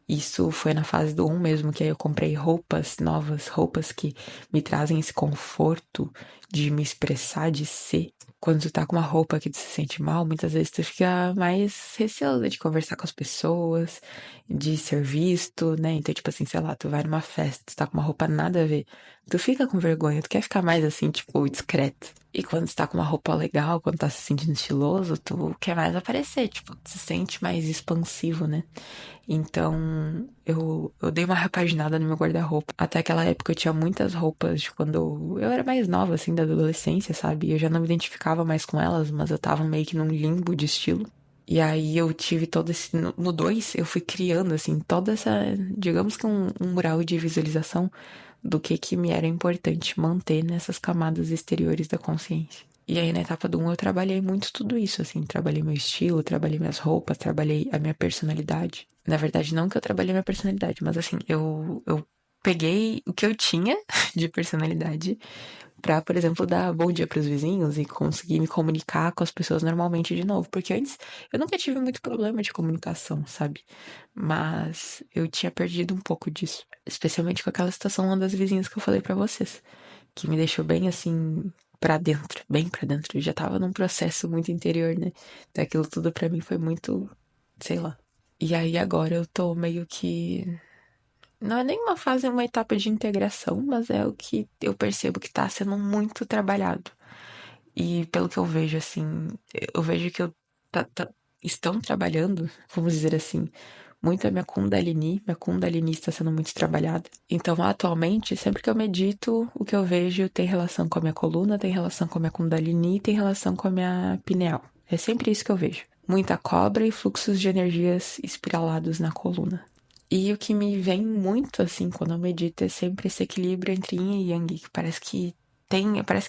Isso foi na fase do 1 mesmo, que aí eu comprei roupas novas, roupas que me trazem esse conforto de me expressar, de ser. Quando tu tá com uma roupa que tu se sente mal, muitas vezes tu fica mais receosa de conversar com as pessoas, de ser visto, né? Então, tipo assim, sei lá, tu vai numa festa, tu tá com uma roupa nada a ver. Tu fica com vergonha, tu quer ficar mais assim, tipo, discreto. E quando tu tá com uma roupa legal, quando tá se sentindo estiloso, tu quer mais aparecer, tipo, tu se sente mais expansivo, né? Então, eu dei uma repaginada no meu guarda-roupa. Até aquela época eu tinha muitas roupas de quando eu era mais nova, assim, da adolescência, sabe? Eu já não me identificava mais com elas, mas eu tava meio que num limbo de estilo. E aí eu tive todo esse. No 2, eu fui criando, assim, toda essa. Digamos que um mural de visualização do que me era importante manter nessas camadas exteriores da consciência. E aí, na etapa do 1, eu trabalhei muito tudo isso, assim. Trabalhei meu estilo, trabalhei minhas roupas, trabalhei a minha personalidade. Na verdade, não que eu trabalhei minha personalidade, mas assim, eu peguei o que eu tinha de personalidade pra, por exemplo, dar bom dia pros vizinhos e conseguir me comunicar com as pessoas normalmente de novo. Porque antes eu nunca tive muito problema de comunicação, sabe? Mas eu tinha perdido um pouco disso. Especialmente com aquela situação lá das vizinhas que eu falei pra vocês. Que me deixou bem assim, pra dentro, bem pra dentro. Eu já tava num processo muito interior, né? Então aquilo tudo pra mim foi muito, sei lá. E aí agora eu tô meio que não é nem uma fase, é uma etapa de integração, mas é o que eu percebo que tá sendo muito trabalhado. E pelo que eu vejo, assim, eu vejo que estão trabalhando, vamos dizer assim, muito a minha Kundalini está sendo muito trabalhada. Então, atualmente, sempre que eu medito, o que eu vejo tem relação com a minha coluna, tem relação com a minha Kundalini, tem relação com a minha pineal. É sempre isso que eu vejo. Muita cobra e fluxos de energias espiralados na coluna. E o que me vem muito, assim, quando eu medito é sempre esse equilíbrio entre yin e yang, que parece que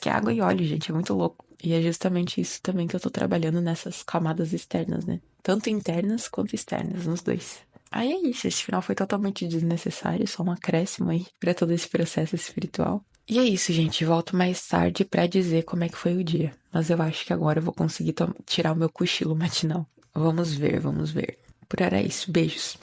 é água e óleo, gente, é muito louco. E é justamente isso também que eu tô trabalhando nessas camadas externas, né? Tanto internas quanto externas, nos dois. Aí é isso, esse final foi totalmente desnecessário, só um acréscimo aí pra todo esse processo espiritual. E é isso, gente, volto mais tarde pra dizer como é que foi o dia. Mas eu acho que agora eu vou conseguir tirar o meu cochilo matinal. Vamos ver, vamos ver. Por hora é isso, beijos.